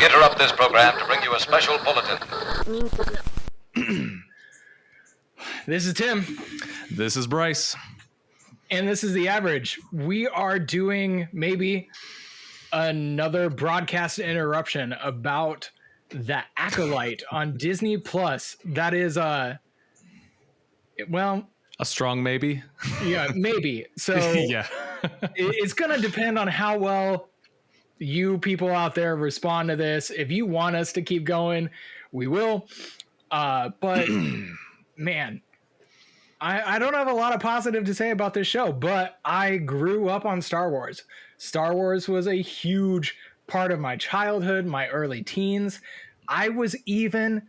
interrupt this program to bring you a special bulletin. This is Tim. This is Bryce. And this is The Average. We are doing maybe another broadcast interruption about the Acolyte on Disney Plus. That is a strong maybe. Yeah, maybe. So yeah. It's going to depend on how well you people out there respond to this. If you want us to keep going, we will. But man, I don't have a lot of positive to say about this show, but I grew up on Star Wars. Star Wars was a huge part of my childhood, my early teens. I was even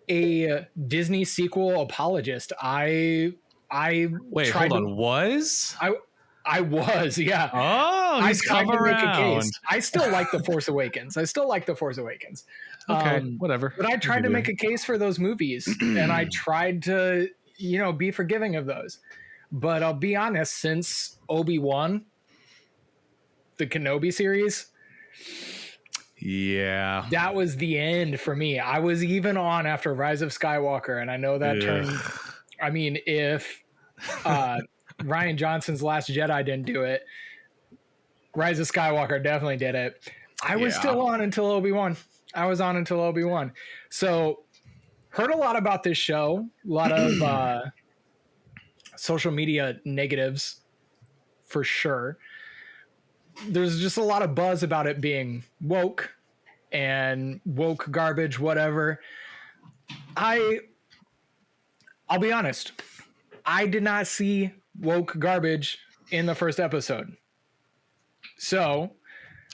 a Disney sequel apologist. I wait, hold on. I was, yeah. Oh, he's come around. I still like The Force Awakens. Okay, whatever. But I tried to make a case for those movies, and I tried to, be forgiving of those. But I'll be honest, since Obi-Wan, the Kenobi series, yeah, that was the end for me. I was even on after Rise of Skywalker, and I know that turned. I mean, if Rian Johnson's Last Jedi didn't do it, Rise of Skywalker definitely did it. I was still on until Obi-Wan. So heard a lot about this show, a lot of social media negatives for sure. There's just a lot of buzz about it being woke and woke garbage, whatever. I'll be honest. I did not see woke garbage in the first episode. So,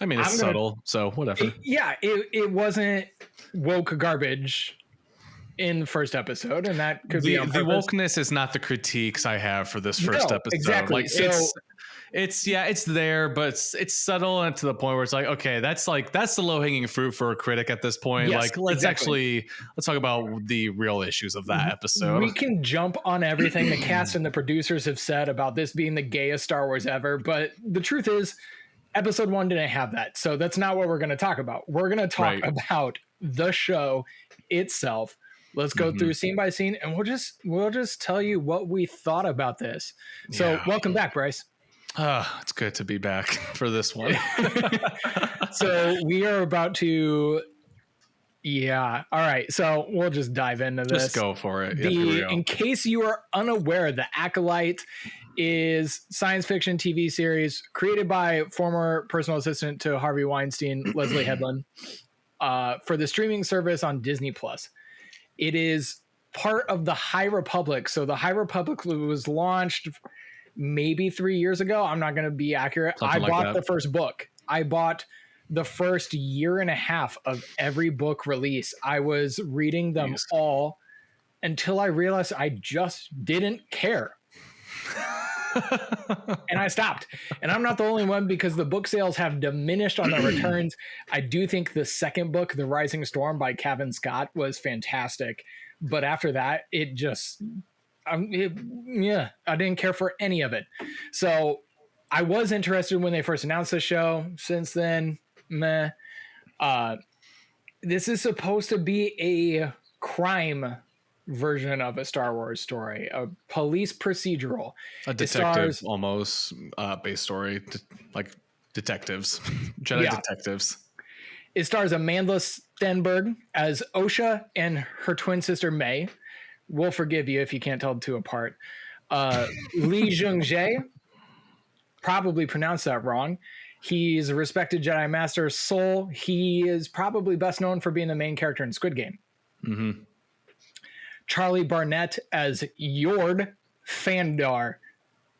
I mean, it's subtle, so whatever. It wasn't woke garbage in the first episode, and that could be on the purpose. wokeness is not the critiques I have for this first episode. Exactly. Like it's there, but it's subtle and to the point where it's like, okay, that's the low hanging fruit for a critic at this point. Yes, let's talk about the real issues of that episode. We can jump on everything the cast and the producers have said about this being the gayest Star Wars ever, but the truth is, episode 1 didn't have that. So that's not what we're going to talk about. We're going to talk about the show itself. Let's go through scene by scene, and we'll just tell you what we thought about this. So welcome back, Bryce. It's good to be back for this one. So we are about to, all right. So we'll just dive into this. Just go for it. In case you are unaware, The Acolyte is science fiction TV series created by former personal assistant to Harvey Weinstein, Leslie Headland, for the streaming service on Disney Plus. It is part of the High Republic. So the High Republic was launched maybe 3 years ago. I'm not going to be accurate. I bought the first book. I bought the first year and a half of every book release. I was reading them all until I realized I just didn't care. And I stopped. And I'm not the only one, because the book sales have diminished on the returns. I do think the second book, The Rising Storm by Kevin Scott, was fantastic. But after that, it just... I didn't care for any of it. So I was interested when they first announced the show. Since then, meh. This is supposed to be a crime version of a Star Wars story, a police procedural. A detective almost based story, like detectives, Jedi detectives. It stars Amanda Stenberg as Osha and her twin sister May. We'll forgive you if you can't tell the two apart. Lee Jung-jae, probably pronounced that wrong. He's a respected Jedi Master. Soul, he is probably best known for being the main character in Squid Game. Mm-hmm. Charlie Barnett as Yord Fandar.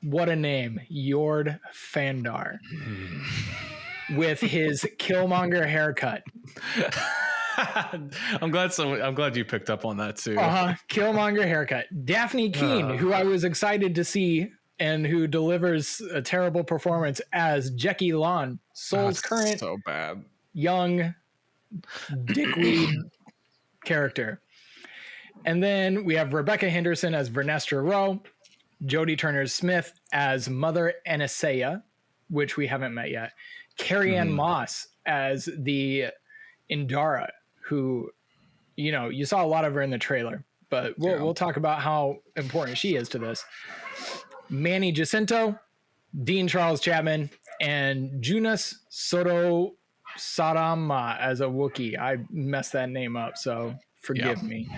What a name, Yord Fandar. With his Killmonger haircut. I'm glad you picked up on that too. Killmonger haircut. Daphne Keane, who I was excited to see and who delivers a terrible performance as Jackie Lon, Soul's current so bad young dickweed character. And then we have Rebecca Henderson as Vernestra Rowe, Jodie Turner-Smith as Mother Anastasia, which we haven't met yet, Carrie Ann Moss as the Indara, who, you know, you saw a lot of her in the trailer, but we'll talk about how important she is to this. Manny Jacinto, Dean Charles Chapman, and Jonas Soto Sadama as a Wookiee. I messed that name up, so forgive me.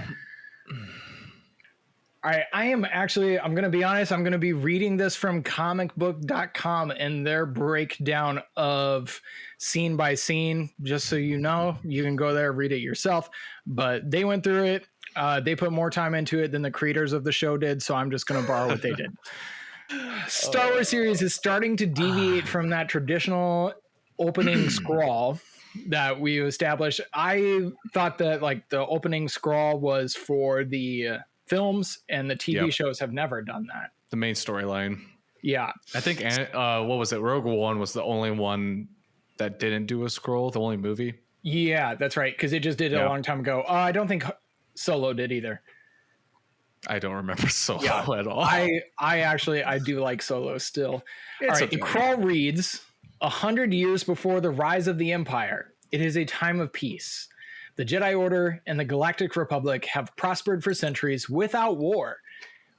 All right, I'm going to be honest, I'm going to be reading this from comicbook.com and their breakdown of scene by scene, just so you know. You can go there, read it yourself. But they went through it. They put more time into it than the creators of the show did, so I'm just going to borrow what they did. Star Wars series is starting to deviate from that traditional opening scrawl that we established. I thought that like the opening scrawl was for the films, and the TV shows have never done that. The main storyline. Yeah. I think, what was it? Rogue One was the only one that didn't do a scroll, the only movie. Yeah, that's right. Because it just did it a long time ago. I don't think Solo did either. I don't remember Solo at all. I do like Solo still. It's all right. okay. The crawl reads, 100 years before the rise of the Empire, it is a time of peace. The Jedi Order and the Galactic Republic have prospered for centuries without war,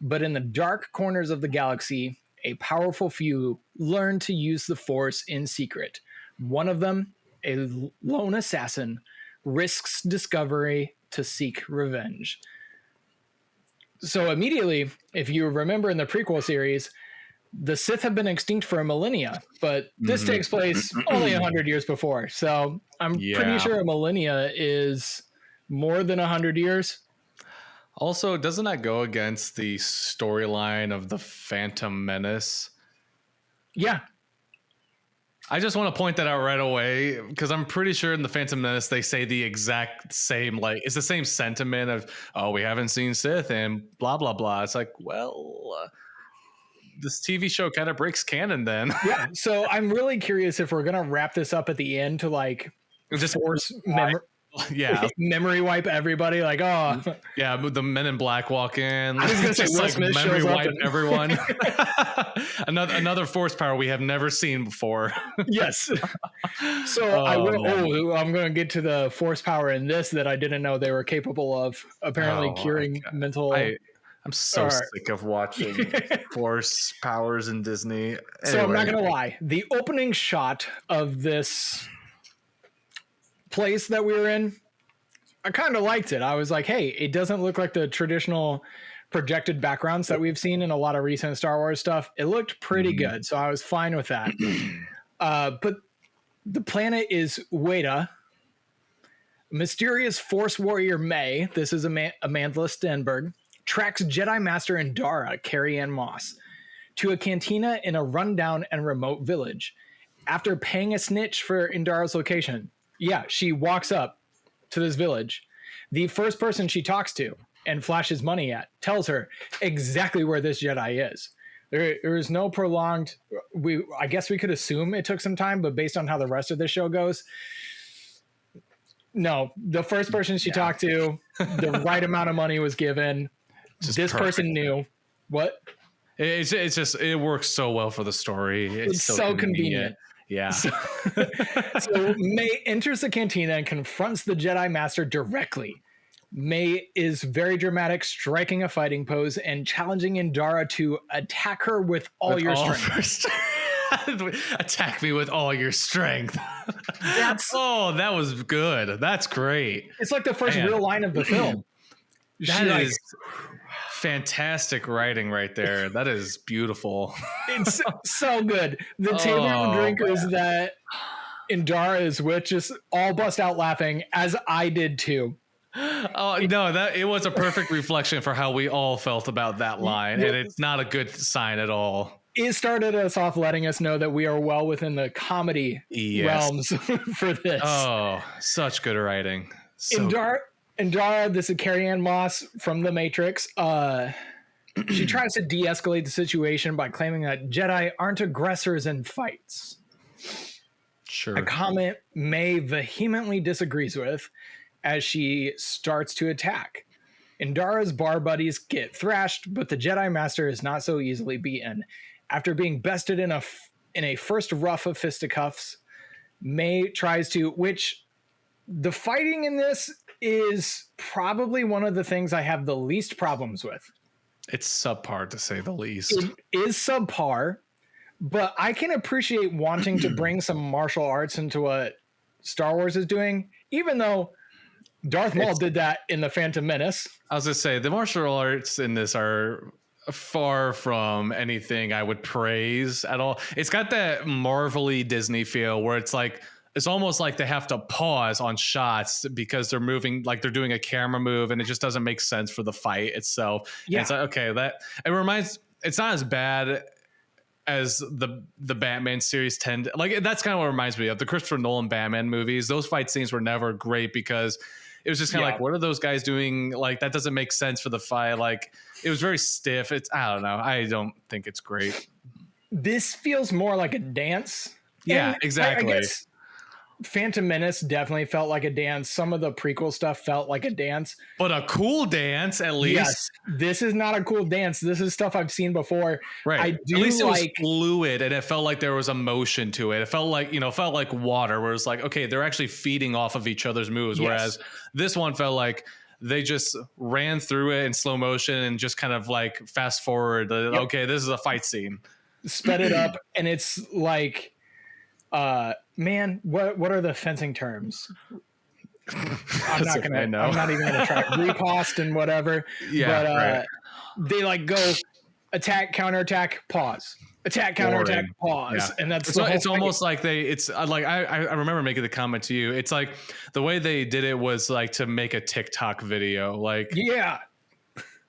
but in the dark corners of the galaxy, a powerful few learn to use the Force in secret. One of them, a lone assassin, risks discovery to seek revenge. So immediately, if you remember in the prequel series, the Sith have been extinct for a millennia, but this takes place only 100 years before. So I'm pretty sure a millennia is more than 100 years. Also, doesn't that go against the storyline of the Phantom Menace? Yeah. I just want to point that out right away, because I'm pretty sure in the Phantom Menace they say the exact same, like, it's the same sentiment of, oh, we haven't seen Sith and blah, blah, blah. It's like, well, this TV show kind of breaks canon then. Yeah. So I'm really curious if we're going to wrap this up at the end to like just force memory wipe everybody. Like, oh, yeah, the Men in Black walk in. I was going to say, just Will like Smith memory shows up wipe everyone. another force power we have never seen before. Yes. So I'm going to get to the force power in this that I didn't know they were capable of apparently curing mental. I'm so sick of watching force powers in Disney. Anyway. So I'm not going to lie. The opening shot of this place that we were in, I kind of liked it. I was like, hey, it doesn't look like the traditional projected backgrounds that we've seen in a lot of recent Star Wars stuff. It looked pretty good. So I was fine with that. But the planet is Weta. Mysterious Force warrior May, this is Amanda Stenberg, tracks Jedi Master Indara, Carrie-Ann Moss, to a cantina in a rundown and remote village. After paying a snitch for Indara's location, she walks up to this village. The first person she talks to and flashes money at tells her exactly where this Jedi is. There is no prolonged. I guess we could assume it took some time, but based on how the rest of the show goes, no. The first person she talked to, the right amount of money was given. This person knew what. It's just it works so well for the story. It's so convenient. Yeah. So May enters the cantina and confronts the Jedi Master directly. May is very dramatic, striking a fighting pose and challenging Indara to attack her with all your strength. Attack me with all your strength. That was good. That's great. It's like the first real line of the film. That is fantastic writing right there. That is beautiful. It's so good. The table of drinkers that Indara is with just all bust out laughing, as I did too. Oh no, it was a perfect reflection for how we all felt about that line, and it's not a good sign at all. It started us off letting us know that we are well within the comedy realms for this. Oh, such good writing. So Indara, this is Carrie-Ann Moss from The Matrix. She tries to de-escalate the situation by claiming that Jedi aren't aggressors in fights. Sure. A comment May vehemently disagrees with as she starts to attack. Indara's bar buddies get thrashed, but the Jedi Master is not so easily beaten. After being bested in a first rough of fisticuffs, May tries to, which The fighting in this is probably one of the things I have the least problems with. It's subpar to say the least. It is subpar, but I can appreciate wanting to bring some martial arts into what Star Wars is doing, even though Darth Maul did that in The Phantom Menace. I was going to say, the martial arts in this are far from anything I would praise at all. It's got that Marvel-y Disney feel where it's like, it's almost like they have to pause on shots because they're moving, like they're doing a camera move, and it just doesn't make sense for the fight itself. Yeah. And it's like, okay, it's not as bad as the Batman series tend. Like, that's kind of what it reminds me of the Christopher Nolan Batman movies. Those fight scenes were never great because it was just kind of like, what are those guys doing? Like, that doesn't make sense for the fight. Like, it was very stiff. I don't know. I don't think it's great. This feels more like a dance. Yeah, exactly. I guess Phantom Menace definitely felt like a dance. Some of the prequel stuff felt like a dance. But a cool dance, at least. Yes, this is not a cool dance. This is stuff I've seen before. Right. I do at least it was fluid, and it felt like there was emotion to it. It felt like, felt like water, where it's like, okay, they're actually feeding off of each other's moves. Yes. Whereas this one felt like they just ran through it in slow motion and just kind of like fast forward. Yep. Okay, this is a fight scene. Sped it up, and it's like... man, what are the fencing terms? I'm not even gonna try riposte and whatever. Yeah, but right. They like go attack, counterattack, pause, attack, counterattack, pause, and that's it's almost like I remember making the comment to you. It's like the way they did it was like to make a TikTok video, like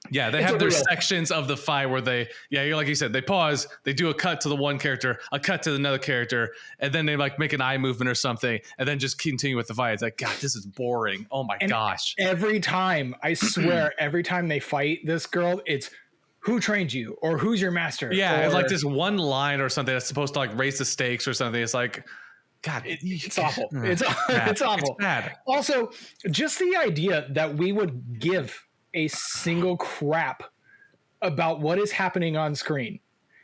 Yeah, they have their sections of the fight where like you said, they pause, they do a cut to the one character, a cut to another character, and then they like make an eye movement or something, and then just continue with the fight. It's like, God, this is boring. Oh my gosh. Every time, I swear, every time they fight this girl, it's who trained you or who's your master? Yeah, it's like this one line or something that's supposed to like raise the stakes or something. It's like, God, it's awful. It's awful. It's bad. Also, just the idea that we would give a single crap about what is happening on screen.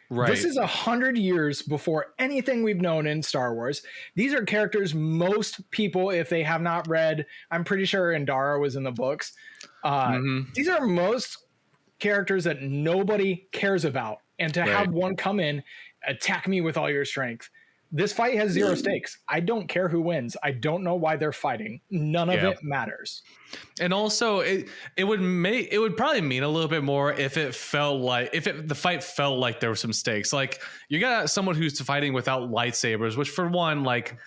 Right. This is 100 years before anything we've known in Star Wars. These are characters most people, if they have not read, I'm pretty sure Indara was in the books. These are most characters that nobody cares about. And to have one come in, attack me with all your strength. This fight has zero stakes. I don't care who wins. I don't know why they're fighting. None of it matters. And also, it would probably mean a little bit more if the fight felt like there were some stakes. Like, you got someone who's fighting without lightsabers, which for one, like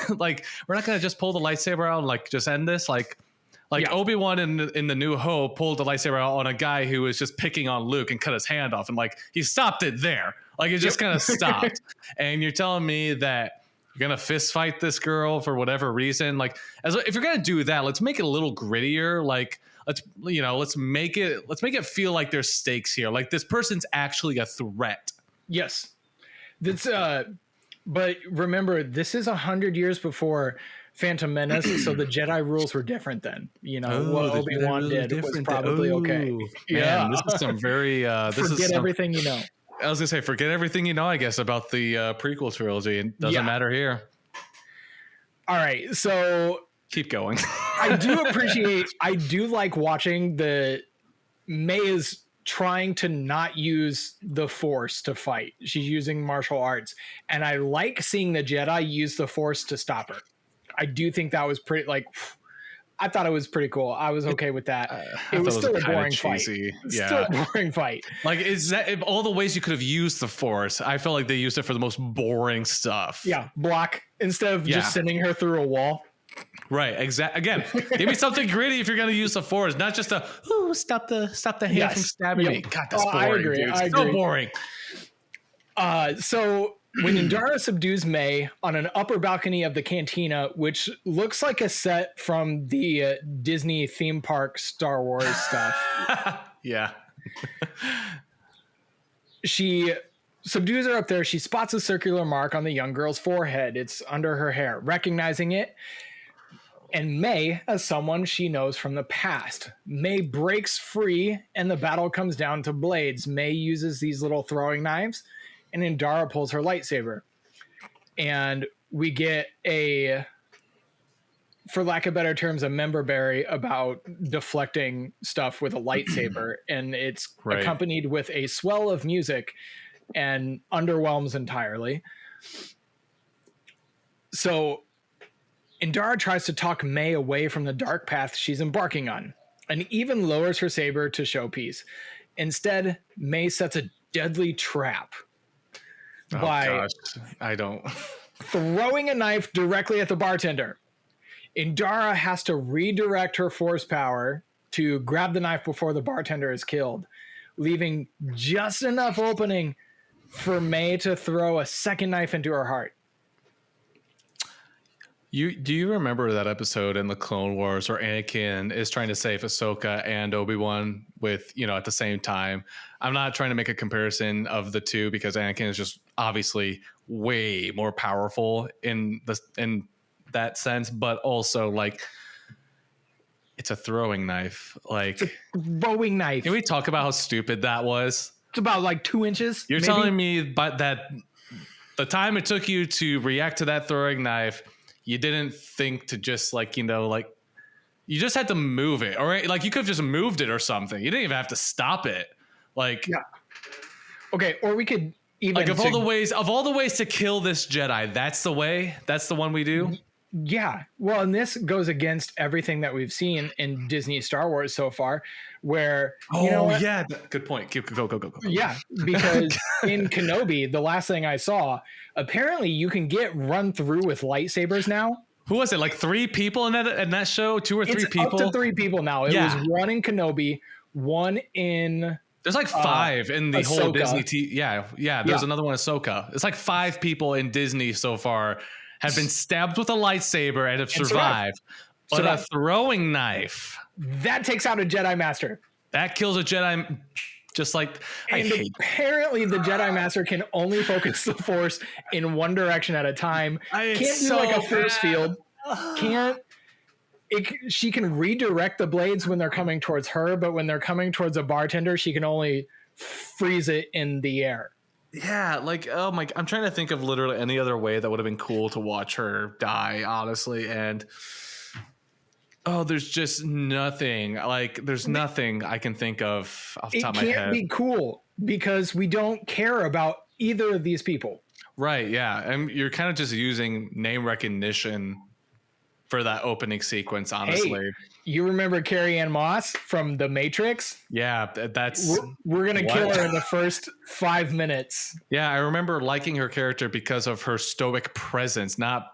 we're not gonna just pull the lightsaber out and like just end this. Like Obi-Wan in the New Hope pulled the lightsaber out on a guy who was just picking on Luke and cut his hand off, and like he stopped it there. Like, it just kind of stopped. And you're telling me that you're gonna fist fight this girl for whatever reason? Like, if you're gonna do that, let's make it a little grittier. Like, let's make it feel like there's stakes here. Like, this person's actually a threat. Yes, that's. But remember, this is 100 years before Phantom Menace, so the Jedi rules were different then. What Obi-Wan did was probably okay. Man, this is some very. Forget everything you know. I was gonna say, forget everything you know, I guess, about the prequel trilogy. It doesn't matter here. All right, so keep going. I do like watching May is trying to not use the Force to fight. She's using martial arts, and I like seeing the Jedi use the Force to stop her. I do think that was pretty, I thought it was pretty cool. I was okay with that. It was still a boring fight. Still a boring fight. Like, is that if all the ways you could have used the Force? I felt like they used it for the most boring stuff. Yeah, block instead of just sending her through a wall. Right. Exactly. Again, give me something gritty if you're going to use the Force, not just stop the hand from stabbing me. God, that's boring. I agree. Dude. It's so boring. So when Indara subdues May on an upper balcony of the cantina, which looks like a set from the Disney theme park Star Wars stuff. Yeah. She subdues her up there. She spots a circular mark on the young girl's forehead. It's under her hair. Recognizing it, and May as someone she knows from the past. May breaks free, and the battle comes down to blades. May uses these little throwing knives, and Indara pulls her lightsaber. And we get a for lack of better terms, a member berry about deflecting stuff with a lightsaber, and it's accompanied with a swell of music and underwhelms entirely. So Indara tries to talk May away from the dark path she's embarking on, and even lowers her saber to show peace. Instead, May sets a deadly trap by throwing a knife directly at the bartender. Indara has to redirect her force power to grab the knife before the bartender is killed, leaving just enough opening for May to throw a second knife into her heart. Do you remember that episode in the Clone Wars where Anakin is trying to save Ahsoka and Obi-Wan with, at the same time? I'm not trying to make a comparison of the two because Anakin is just obviously way more powerful in that sense, but also like it's a throwing knife. Like it's a throwing knife. Can we talk about how stupid that was? It's about like 2 inches. You're telling me but that the time it took you to react to that throwing knife, you didn't think to just you just had to move it, all right? Like you could have just moved it or something. You didn't even have to stop it. Okay, or we could even of all the ways to kill this Jedi, that's the one we do. Yeah. Well, and this goes against everything that we've seen in Disney Star Wars so far, where yeah, good point. Go. Yeah, because in Kenobi, the last thing I saw, apparently you can get run through with lightsabers now. Who was it? Like 3 people in that show? 2 or 3 people? Up to 3 people now. It was 1 in Kenobi, 1 in. There's like 5 in the Ahsoka. whole Disney. Yeah. There's another one, Ahsoka. It's like 5 people in Disney so far have been stabbed with a lightsaber and have survived. But a throwing knife. That takes out a Jedi Master. That kills a Jedi. Just like, apparently the Jedi Master can only focus the Force in one direction at a time. Can't do like a force field. She can redirect the blades when they're coming towards her, but when they're coming towards a bartender, she can only freeze it in the air. Yeah, like, oh my, I'm trying to think of literally any other way that would have been cool to watch her die, honestly. And there's just nothing. Like, there's nothing I can think of off the top of my head. It can't be cool because we don't care about either of these people. Right, yeah. And you're kind of just using name recognition for that opening sequence, honestly. Hey, you remember Carrie-Anne Moss from The Matrix? Yeah, that's... We're going to kill her in the first 5 minutes. Yeah, I remember liking her character because of her stoic presence, not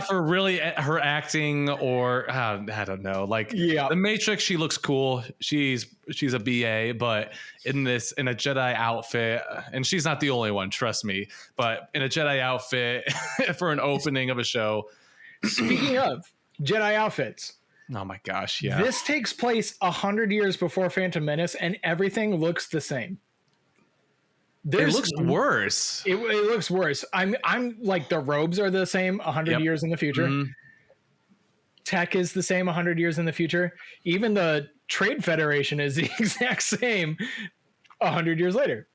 for really her acting or I don't know. Like The Matrix, she looks cool. She's a BA, but in a Jedi outfit, and she's not the only one, trust me, but in a Jedi outfit for an opening of a show. Speaking of Jedi outfits. Oh my gosh, yeah. This takes place 100 years before Phantom Menace and everything looks the same. It looks worse. It looks worse. I'm like the robes are the same 100 years in the future. Mm-hmm. Tech is the same 100 years in the future. Even the Trade Federation is the exact same 100 years later.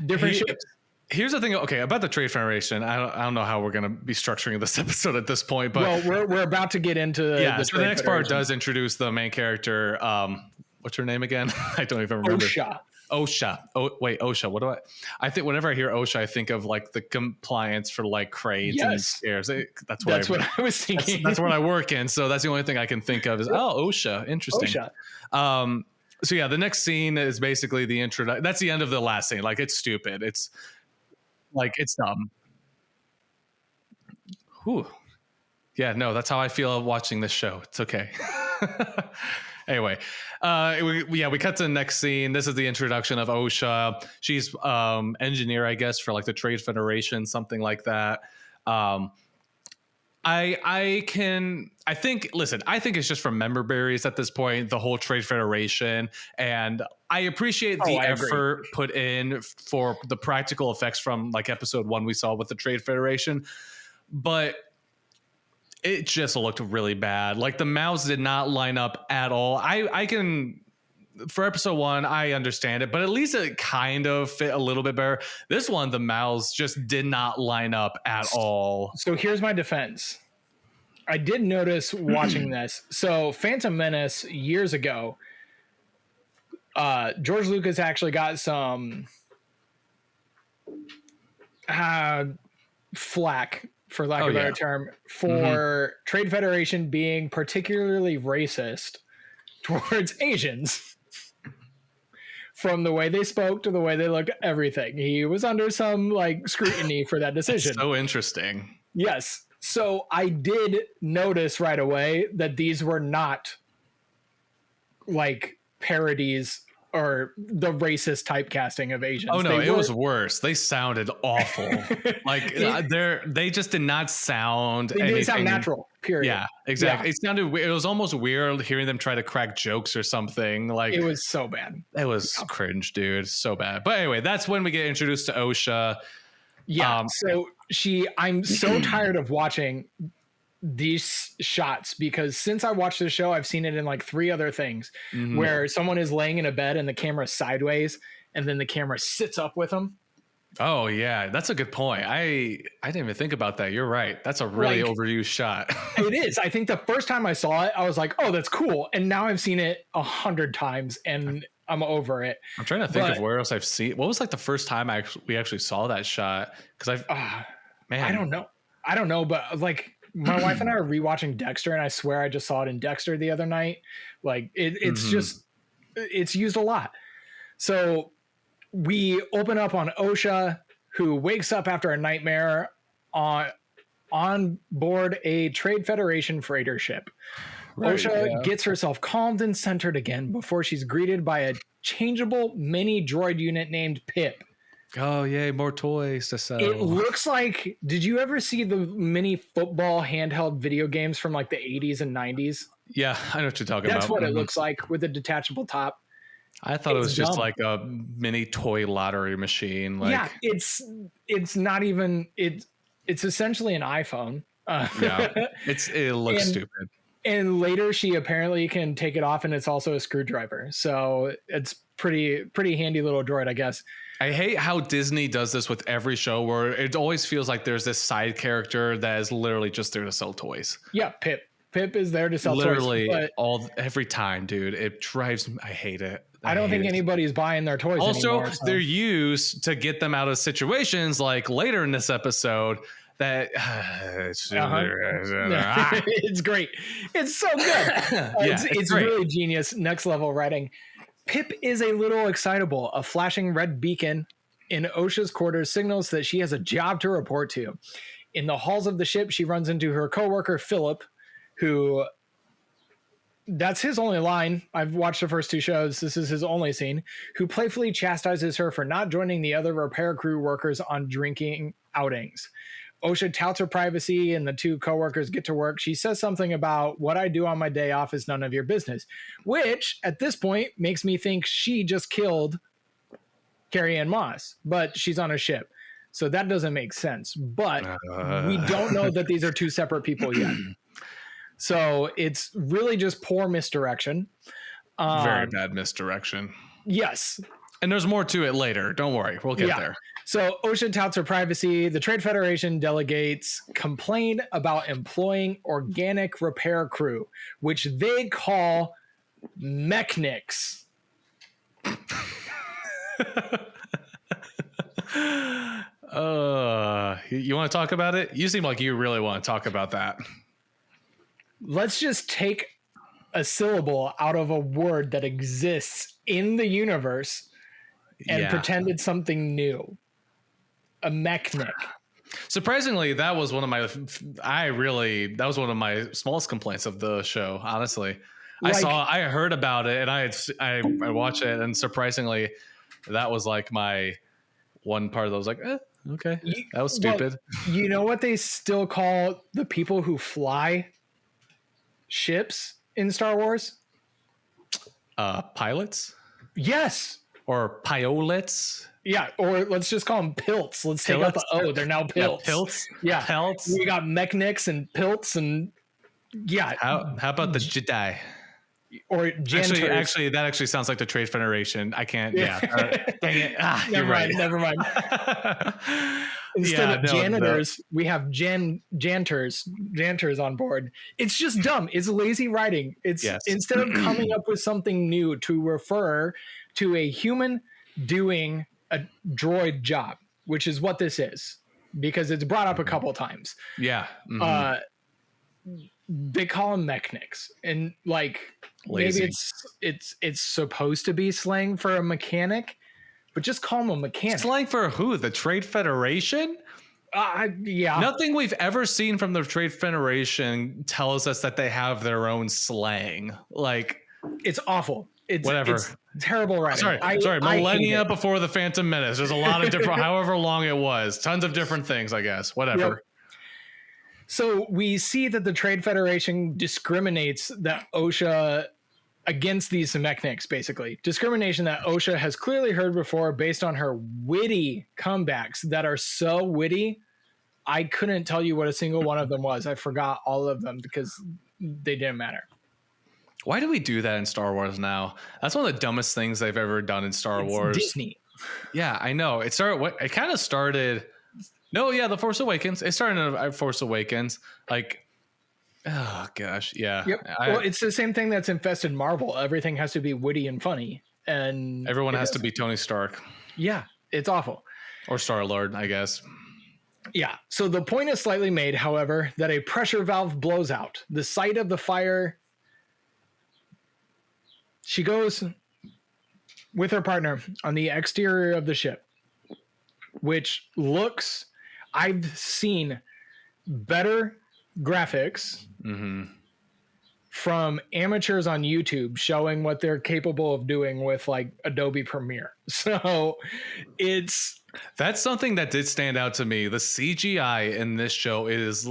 Different ships. Here's the thing. Okay, about the Trade Federation, I don't know how we're going to be structuring this episode at this point, but we're about to get into the next part does introduce the main character. What's her name again? I don't even remember. OSHA. OSHA. What do I think whenever I hear OSHA, I think of like the compliance for like cranes and stairs. That's what I was thinking. That's what I work in. So that's the only thing I can think of is, OSHA. Interesting. OSHA. So yeah, the next scene is basically the intro. That's the end of the last scene. Like, it's stupid. It's like, it's dumb. Whew. Yeah, no, that's how I feel watching this show. It's okay. Anyway, we cut to the next scene. This is the introduction of OSHA. She's engineer, I guess, for like the Trade Federation, something like that. I think it's just from member berries at this point, the whole Trade Federation. And I appreciate the effort put in for the practical effects from like episode 1 we saw with the Trade Federation. But it just looked really bad. Like, the mouths did not line up at all. I can, for episode 1, I understand it, but at least it kind of fit a little bit better. This one, the mouths just did not line up at all. So here's my defense. I did notice watching this. So Phantom Menace years ago, George Lucas actually got some flack, for lack of a better term, for Trade Federation being particularly racist towards Asians. From the way they spoke to the way they looked, everything. He was under some like scrutiny for that decision. So interesting. Yes. So I did notice right away that these were not like parodies or the racist typecasting of Asians. Oh no, it was worse. They sounded awful. Like they just did not sound. They didn't sound natural. Period. Yeah, exactly. Yeah. It sounded. It was almost weird hearing them try to crack jokes or something. Like it was so bad. It was cringe, dude. So bad. But anyway, that's when we get introduced to OSHA. Yeah. So I'm so tired of watching these shots because since I watched the show, I've seen it in like 3 other things where someone is laying in a bed and the camera's sideways and then the camera sits up with them. Oh yeah, that's a good point. I didn't even think about that. You're right. That's a really overused shot. It is. I think the first time I saw it, I was like, "Oh, that's cool." And now I've seen it 100 times, and I'm over it. I'm trying to think of where else I've seen. What was like the first time we actually saw that shot? Because I don't know, but like my wife and I are rewatching Dexter, and I swear I just saw it in Dexter the other night. Like it's just it's used a lot. So we open up on OSHA, who wakes up after a nightmare on board a Trade Federation freighter ship. Right, OSHA gets herself calmed and centered again before she's greeted by a changeable mini droid unit named Pip. Oh, yay, more toys to sell. It looks like, did you ever see the mini football handheld video games from like the 80s and 90s? Yeah, I know what you're talking about. That's what it looks like with a detachable top. I thought it was just like a mini toy lottery machine. Like, yeah, it's not even it's essentially an iPhone. Yeah, it looks stupid. And later, she apparently can take it off, and it's also a screwdriver. So it's pretty handy little droid, I guess. I hate how Disney does this with every show, where it always feels like there's this side character that is literally just there to sell toys. Yeah, Pip. Pip is there to sell literally toys. Literally every time, dude. It drives me. I hate it. I don't think anybody's buying their toys anymore. Also, they're used to get them out of situations like later in this episode that it's great. It's so good. It's really genius. Next level writing. Pip is a little excitable. A flashing red beacon in OSHA's quarters signals that she has a job to report to. In the halls of the ship, she runs into her coworker, Philip, who... That's his only line. I've watched the first 2 shows. This is his only scene. Who playfully chastises her for not joining the other repair crew workers on drinking outings. OSHA touts her privacy and the 2 coworkers get to work. She says something about what I do on my day off is none of your business, which at this point makes me think she just killed Carrie Ann Moss, but she's on a ship. So that doesn't make sense. But we don't know that these are 2 separate people yet. So it's really just poor misdirection. Very bad misdirection. Yes. And there's more to it later. Don't worry. We'll get there. So OSHA touts her privacy. The Trade Federation delegates complain about employing organic repair crew, which they call mechanics. You want to talk about it? You seem like you really want to talk about that. Let's just take a syllable out of a word that exists in the universe and pretend it's something new. A mechanic. Surprisingly, that was one of my smallest complaints of the show, honestly. I heard about it and I watched it, and surprisingly, that was like my one part that was like, okay, that was stupid. Well, you know what they still call the people who fly ships in Star Wars? Pilots? Yes. Or pilots? Yeah, or let's just call them pilts. Let's take out the O. They're now pilts. Yeah, pilts? Yeah. Pelts? We got mechanics and pilts and yeah. How about the Jedi? or janters. Actually, that actually sounds like the Trade Federation. I can't. Yeah. Dang it. You're right. Never mind. Instead of janitors, we have janters on board. It's just dumb. It's lazy writing. It's instead of coming up with something new to refer to a human doing a droid job, which is what this is, because it's brought up a couple times. Yeah. They call them mechanics, and like lazy. Maybe it's supposed to be slang for a mechanic, but just call them a mechanic. Slang for who? The Trade Federation? Yeah. Nothing we've ever seen from the Trade Federation tells us that they have their own slang. Like, it's awful. It's whatever. It's terrible writing. Sorry. Millennia before the Phantom Menace. There's a lot of different, however long it was, tons of different things, I guess. Whatever. Yep. So we see that the Trade Federation discriminates that OSHA against these mechanics, basically. Discrimination that OSHA has clearly heard before based on her witty comebacks that are so witty, I couldn't tell you what a single one of them was. I forgot all of them because they didn't matter. Why do we do that in Star Wars now? That's one of the dumbest things they've ever done in Star Wars. Disney. Yeah, I know. It kind of started... No, yeah, The Force Awakens. It started in Force Awakens. Like, oh, gosh, yeah. Yep. Well, it's the same thing that's infested Marvel. Everything has to be witty and funny. And everyone has to be Tony Stark. Yeah, it's awful. Or Star-Lord, I guess. Yeah. So the point is slightly made, however, that a pressure valve blows out. The site of the fire... She goes with her partner on the exterior of the ship, which looks... I've seen better graphics from amateurs on YouTube showing what they're capable of doing with like Adobe Premiere. So that's something that did stand out to me. The CGI in this show is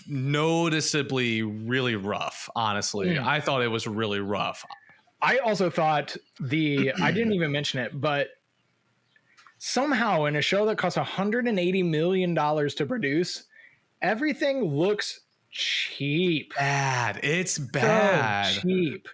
noticeably really rough. Honestly, I thought it was really rough. I also thought I didn't even mention it, but somehow in a show that costs $180 million to produce, everything looks cheap. Bad. It's bad. So cheap.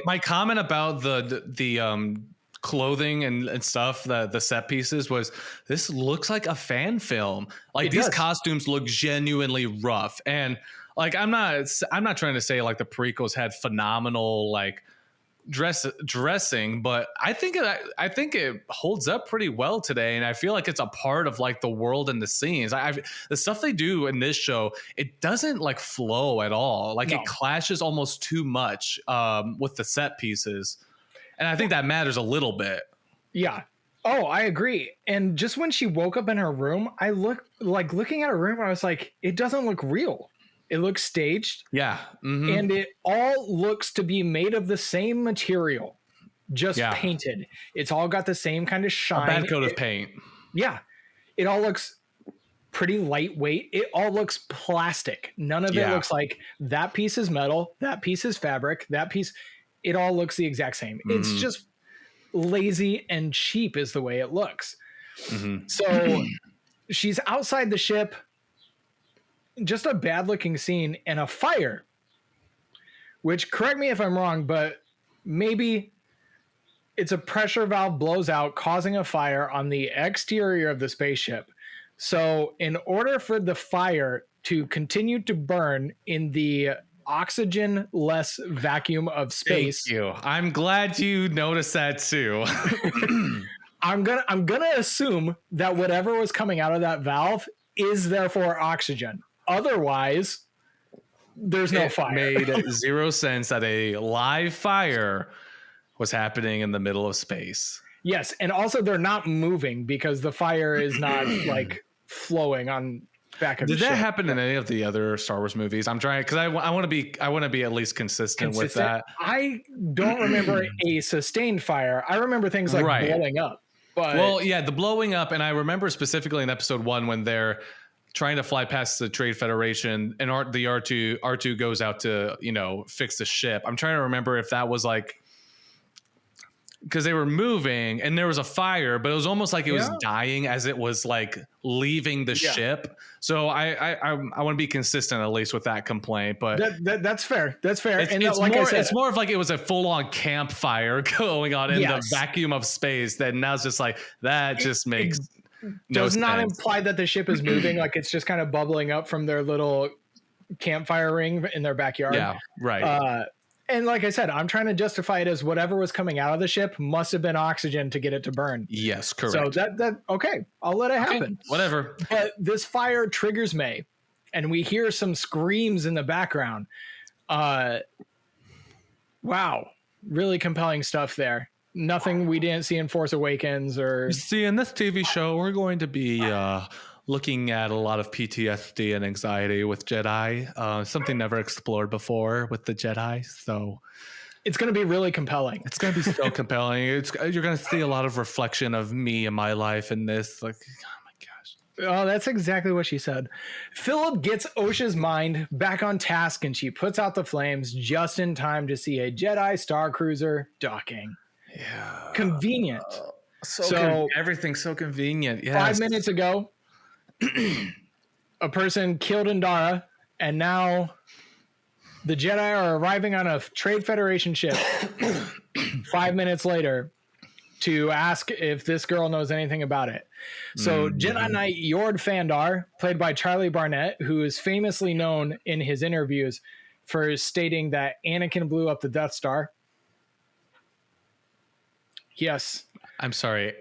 My comment about the clothing and stuff, the set pieces, was this looks like a fan film. Like, these costumes look genuinely rough. And like, I'm not trying to say like the prequels had phenomenal like dressing, but I think it holds up pretty well today, and I feel like it's a part of like the world and the scenes. The stuff they do in this show, it doesn't like flow at all. Like, it clashes almost too much with the set pieces, and I think that matters a little bit. Yeah. Oh, I agree. And just when she woke up in her room, looking at her room, I was like, it doesn't look real. It looks staged. Yeah. And it all looks to be made of the same material, just painted. It's all got the same kind of shine. A bad coat of paint. Yeah. It all looks pretty lightweight. It all looks plastic. None of it looks like that piece is metal, that piece is fabric, that piece. It all looks the exact same. It's just lazy and cheap is the way it looks. So she's outside the ship. Just a bad looking scene and a fire, which, correct me if I'm wrong, but maybe it's a pressure valve blows out, causing a fire on the exterior of the spaceship. So in order for the fire to continue to burn in the oxygen-less vacuum of space. Thank you. I'm glad you noticed that too. I'm gonna assume that whatever was coming out of that valve is therefore oxygen. Otherwise, there's no fire. It made zero sense that a live fire was happening in the middle of space. Yes, and also they're not moving because the fire is not like flowing on back of the ship. Did that happen in any of the other Star Wars movies? I'm trying, because I want to be at least consistent with that. I don't remember a sustained fire. I remember things like blowing up. But well, yeah, the blowing up, and I remember specifically in episode 1 when they're trying to fly past the Trade Federation and the R2 goes out to, fix the ship. I'm trying to remember if that was like because they were moving and there was a fire, but it was almost like it was Yeah. dying as it was like leaving the ship. So I want to be consistent at least with that complaint, but That's fair. That's fair. it's, And it's like more, I said, it's more of like it was a full on campfire going on in Yes. the vacuum of space. That now it's just like that just makes no does not sense. imply that the ship is moving. Like it's just kind of bubbling up from their little campfire ring in their backyard. Yeah, right. And like I said, I'm trying to justify it as whatever was coming out of the ship must have been oxygen to get it to burn. Yes, correct. So that okay, I'll let it happen. Whatever. But this fire triggers May, and we hear some screams in the background. Wow, really compelling stuff there. Nothing we didn't see in Force Awakens or. See, in this TV show, we're going to be looking at a lot of PTSD and anxiety with Jedi, something never explored before with the Jedi. So It's going to be really compelling. it's going to be so compelling. You're going to see a lot of reflection of me and my life in this. Like, oh my gosh. Oh, that's exactly what she said. Philip gets Osha's mind back on task, and she puts out the flames just in time to see a Jedi Star Cruiser docking. Yeah. Convenient. So everything's so convenient. Yes. 5 minutes ago, a person killed Indara, and now the Jedi are arriving on a Trade Federation ship 5 minutes later to ask if this girl knows anything about it. So Jedi Knight Yord Fandar, played by Charlie Barnett, who is famously known in his interviews for stating that Anakin blew up the Death Star. Yes. I'm sorry.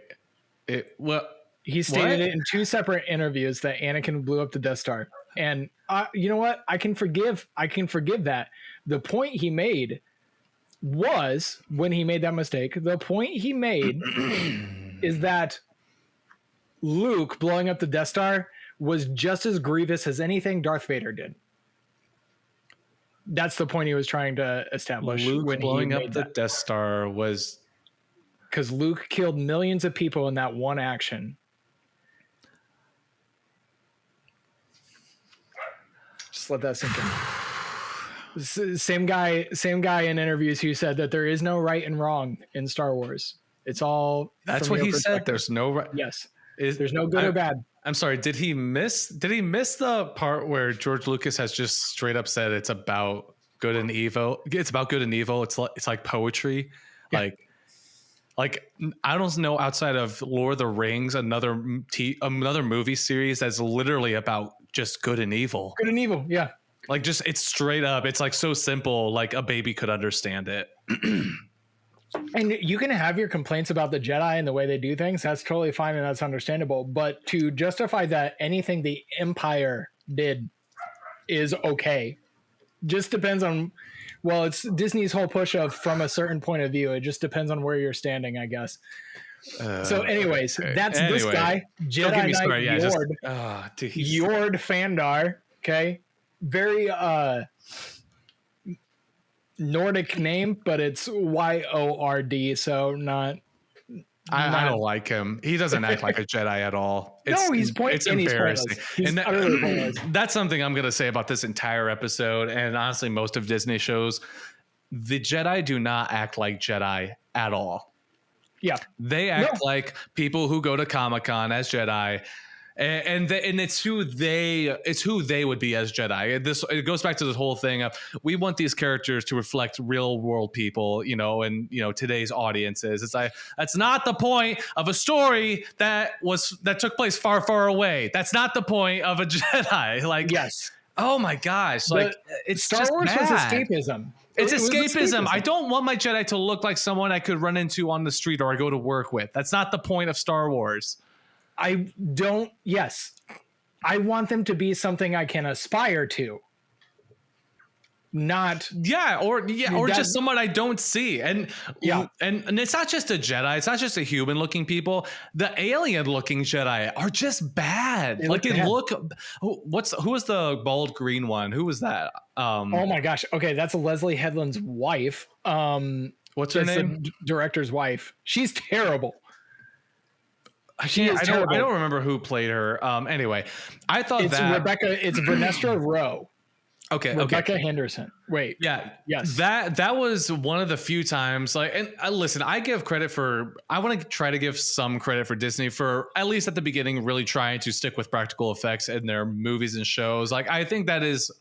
He stated it in 2 separate interviews that Anakin blew up the Death Star. And you know what? I can forgive that. The point he made was, when he made that mistake, the point he made is that Luke blowing up the Death Star was just as grievous as anything Darth Vader did. That's the point he was trying to establish. Luke when blowing he up made the that. Death Star was... Because Luke killed millions of people in that one action. Just let that sink in. Same guy in interviews who said that there is no right and wrong in Star Wars. It's all. That's from what your he said. perspective. There's no right. Yes. There's no good or bad. I'm sorry. Did he miss the part where George Lucas has just straight up said it's about good and evil? It's about good and evil. It's like poetry. Yeah. Like I don't know outside of Lord of the Rings, another movie series that's literally about just good and evil. Good and evil. Yeah. Like just it's straight up. It's like so simple. Like a baby could understand it. And you can have your complaints about the Jedi and the way they do things. That's totally fine and that's understandable. But to justify that anything the Empire did is okay just depends on, well, it's Disney's whole push of from a certain point of view. It just depends on where you're standing, I guess. So anyways, that's this guy, Jedi Knight Yord Fandar. Okay. Very Nordic name, but it's Yord. So not. I don't like him. He doesn't act like a Jedi at all. He's pointless. It's embarrassing. He's utterly pointless. That's something I'm going to say about this entire episode, and honestly, most of Disney shows. The Jedi do not act like Jedi at all. Yeah, they act like people who go to Comic-Con as Jedi. And it's who they would be as Jedi. It goes back to this whole thing of we want these characters to reflect real world people, and today's audiences. It's like that's not the point of a story that took place far, far away. That's not the point of a Jedi. Like yes. Oh my gosh! Like it's Star just Wars bad. was escapism. It's escapism. I don't want my Jedi to look like someone I could run into on the street or I go to work with. That's not the point of Star Wars. I don't. Yes, I want them to be something I can aspire to. Not or just someone I don't see, and it's not just a Jedi. It's not just a human looking people. The alien looking Jedi are just bad. Who was the bald green one? Who was that? Oh my gosh. Okay, that's Leslie Headland's wife. What's her name? The director's wife. She's terrible. I don't remember who played her. Anyway, I thought it's Rebecca. It's Vernestra Rowe. Okay. Rebecca Henderson. Wait. Yeah. Yes. That was one of the few times and listen, I want to try to give some credit for Disney for at least at the beginning, really trying to stick with practical effects in their movies and shows. Like, I think that's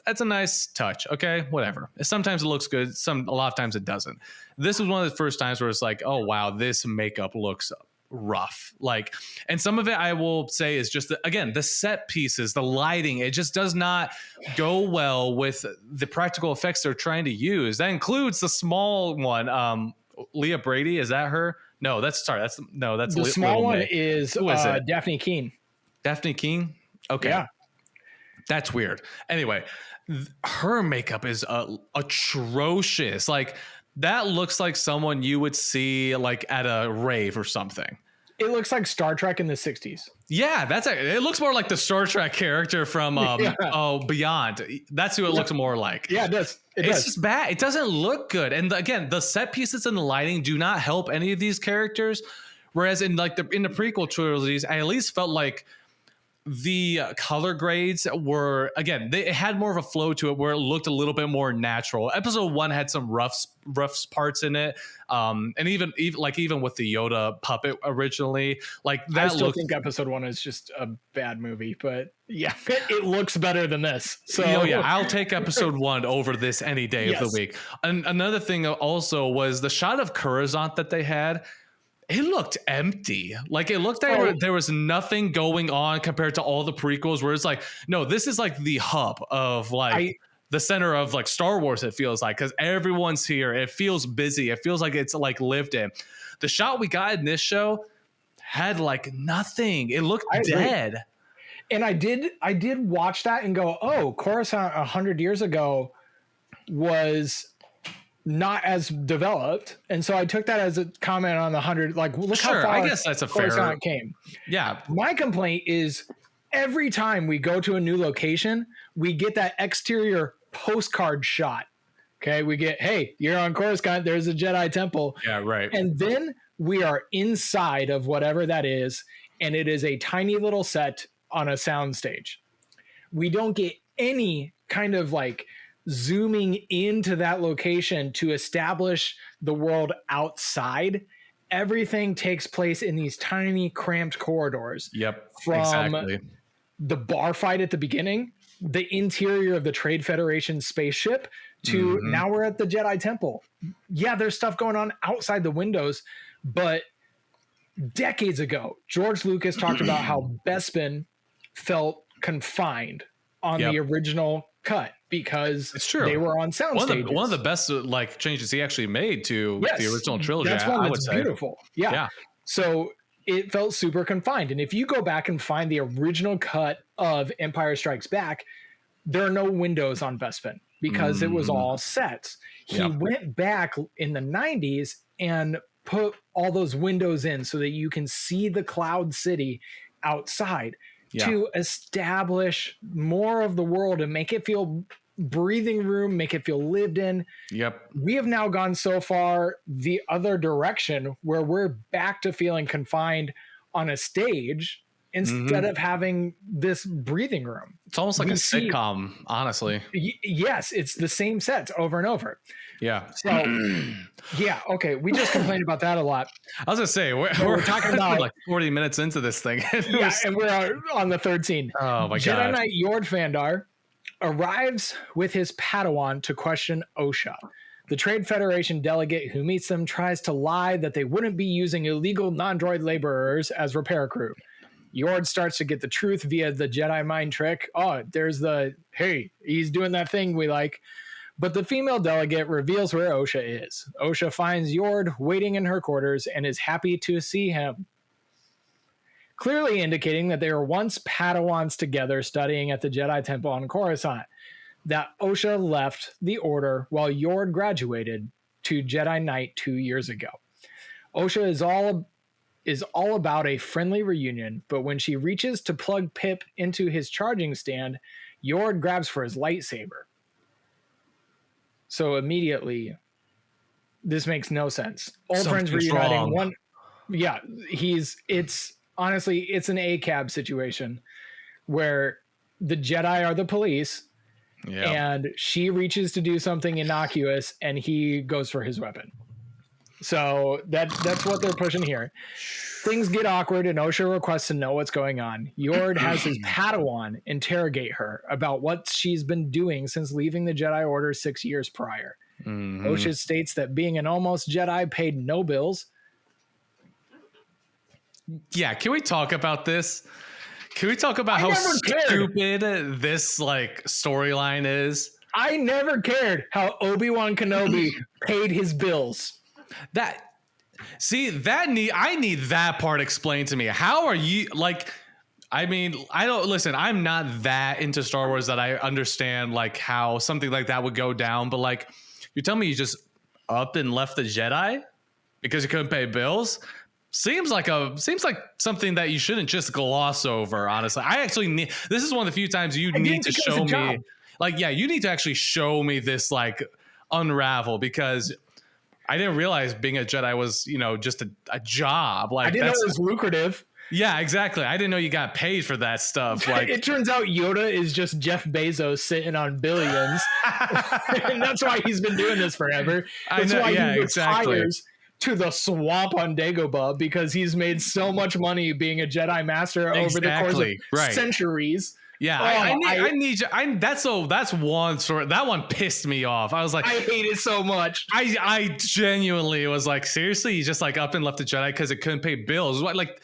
a nice touch. Okay. Whatever. Sometimes it looks good. A lot of times it doesn't. This was one of the first times where it's like, oh wow, this makeup looks rough. Like, and some of it I will say is just again the set pieces, the lighting, it just does not go well with the practical effects they're trying to use. That includes the small one. Leah Brady, is that her? No, that's the small one is Daphne Keene. Daphne Keene. Okay, yeah, that's weird. Anyway, her makeup is atrocious. Like, that looks like someone you would see like at a rave or something. It looks like Star Trek in the 60s. Yeah, it looks more like the Star Trek character from Beyond. That's who it looks more like. Yeah, it does. It's just bad. It doesn't look good. And again, the set pieces and the lighting do not help any of these characters. Whereas in the prequel trilogies, I at least felt like the color grades were, again, it had more of a flow to it where it looked a little bit more natural. Episode 1 had some rough parts in it, and even with the Yoda puppet originally, like that. I still think Episode 1 is just a bad movie, but yeah, it looks better than this. So I'll take Episode 1 over this any day of the week. And another thing also was the shot of Coruscant that they had. It looked empty. Like, it looked like there was nothing going on compared to all the prequels where it's like, no, this is like the hub of the center of like Star Wars, it feels like, because everyone's here. It feels busy. It feels like it's like lived in. The shot we got in this show had like nothing. It looked dead. And I did watch that and go, oh, Coruscant 100 years ago was not as developed, and so I took that as a comment on the 100. Like, look how far I guess that's a fair Coruscant came. Yeah. My complaint is every time we go to a new location, we get that exterior postcard shot. Okay, we get, hey, you're on Coruscant. There's a Jedi temple. Yeah, right. And then we are inside of whatever that is, and it is a tiny little set on a sound stage. We don't get any kind of like zooming into that location to establish the world outside. Everything takes place in these tiny cramped corridors. Yep. From exactly. The bar fight at the beginning, the interior of the Trade Federation spaceship, to now we're at the Jedi Temple. Yeah, there's stuff going on outside the windows, but decades ago, George Lucas talked about how Bespin felt confined on the original cut because it's true. They were on sound stages. One of the best like changes he actually made to the original trilogy. That's one that's beautiful. Yeah. So it felt super confined. And if you go back and find the original cut of Empire Strikes Back, there are no windows on Bespin because it was all sets. He went back in the 90s and put all those windows in so that you can see the Cloud City outside. To establish more of the world and make it feel breathing room, make it feel lived in. Yep. We have now gone so far the other direction where we're back to feeling confined on a stage instead of having this breathing room. It's almost like a sitcom, honestly. Yes, it's the same sets over and over. Yeah. So, okay. We just complained about that a lot. I was gonna say we're talking about like 40 minutes into this thing. And we're on the third scene. Oh my god! Jedi Knight Yord Fandar arrives with his Padawan to question Osha. The Trade Federation delegate who meets them tries to lie that they wouldn't be using illegal non-droid laborers as repair crew. Yord starts to get the truth via the Jedi mind trick. Oh, there's hey, he's doing that thing we like. But the female delegate reveals where Osha is. Osha finds Yord waiting in her quarters and is happy to see him, clearly indicating that they were once Padawans together studying at the Jedi Temple on Coruscant, that Osha left the Order while Yord graduated to Jedi Knight 2 years ago. Osha is all about a friendly reunion, but when she reaches to plug Pip into his charging stand, Yord grabs for his lightsaber. So immediately, this makes no sense. Old friends reuniting. Honestly, it's an ACAB situation where the Jedi are the police and she reaches to do something innocuous and he goes for his weapon. So that's what they're pushing here. Things get awkward and Osha requests to know what's going on. Yord has his Padawan interrogate her about what she's been doing since leaving the Jedi Order 6 years prior. Osha states that being an almost Jedi paid no bills. Yeah, can we talk about this? Can we talk about how stupid this like storyline is? I never cared how Obi-Wan Kenobi paid his bills. I need that part explained to me. How are you like? I mean, I'm not that into Star Wars that I understand like how something like that would go down. But like, you tell me you just up and left the Jedi because you couldn't pay bills. Seems like something that you shouldn't just gloss over. Honestly, this is one of the few times you need to show me. Like, yeah, you need to actually show me this like unravel, because I didn't realize being a Jedi was, just a job. Like, I didn't know it was lucrative. Yeah, exactly. I didn't know you got paid for that stuff. Like, it turns out Yoda is just Jeff Bezos sitting on billions. And that's why he's been doing this forever. That's why he retires to the swamp on Dagobah, because he's made so much money being a Jedi Master over the course of centuries. Yeah, I need you. That's one sort. That one pissed me off. I was like, I hate it so much. I genuinely was like, seriously, you just like up and left the Jedi because it couldn't pay bills. What, like,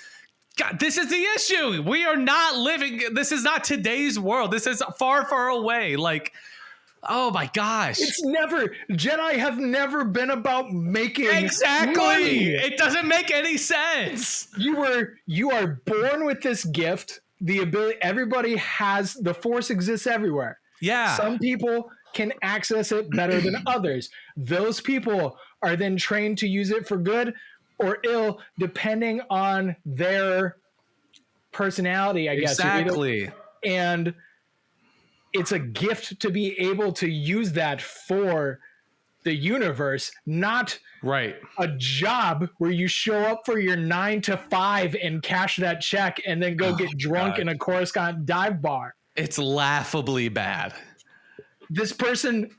God, this is the issue. We are not living. This is not today's world. This is far, far away. Like, oh my gosh, Jedi have never been about making money. It doesn't make any sense. You are born with this gift. The ability, everybody has, the Force exists everywhere. Yeah. Some people can access it better than others. Those people are then trained to use it for good or ill, depending on their personality, I guess. Exactly. And it's a gift to be able to use that for the universe, not a job where you show up for your 9 to 5 and cash that check and then go get drunk in a Coruscant dive bar. It's laughably bad. This person,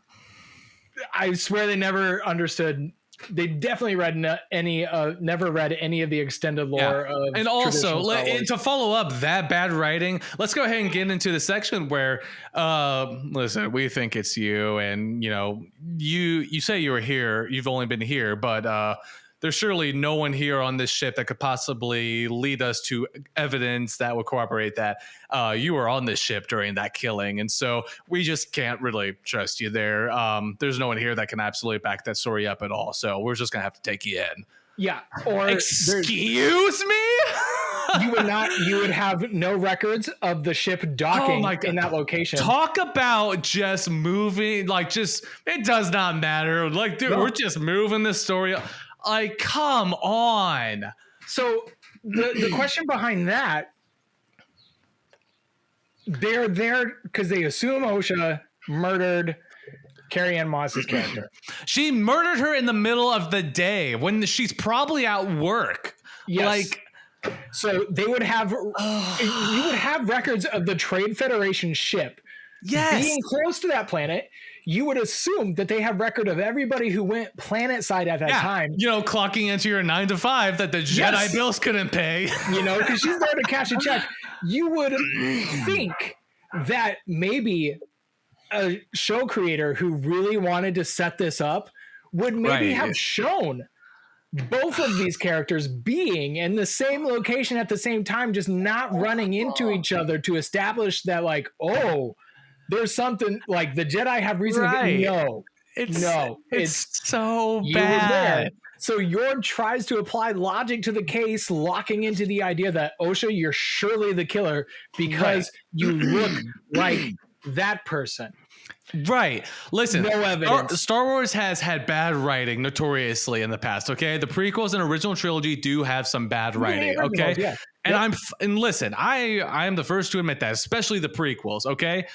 I swear they never understood. They definitely never read any of the extended lore of. And also, to follow up that bad writing, let's go ahead and get into the section where, listen, we think it's you, and you say you were here, you've only been here, but there's surely no one here on this ship that could possibly lead us to evidence that would corroborate that you were on this ship during that killing. And so we just can't really trust you there. There's no one here that can absolutely back that story up at all. So we're just going to have to take you in. Yeah. Or excuse me? You would have no records of the ship docking in that location. Talk about just moving, it does not matter. Like, dude, we're just moving this story. Like, come on. So the question behind that, they're there because they assume Osha murdered Carrie-Anne Moss's character. She murdered her in the middle of the day when she's probably at work. Yes. So they would have, you would have records of the Trade Federation ship. Yes. Being close to that planet, you would assume that they have record of everybody who went planet side at that time. Clocking into your 9 to 5 that the Jedi bills couldn't pay. Because she's there to cash a check. You would think that maybe a show creator who really wanted to set this up would maybe have shown both of these characters being in the same location at the same time, just not running into each other to establish that, there's something, like, the Jedi have reason to it's so bad. So Yord tries to apply logic to the case, locking into the idea that Osha, you're surely the killer because you look like that person. Right. Listen, no evidence. Star Wars has had bad writing notoriously in the past. Okay, the prequels and original trilogy do have some bad writing. Okay, and listen, I am the first to admit that, especially the prequels. Okay,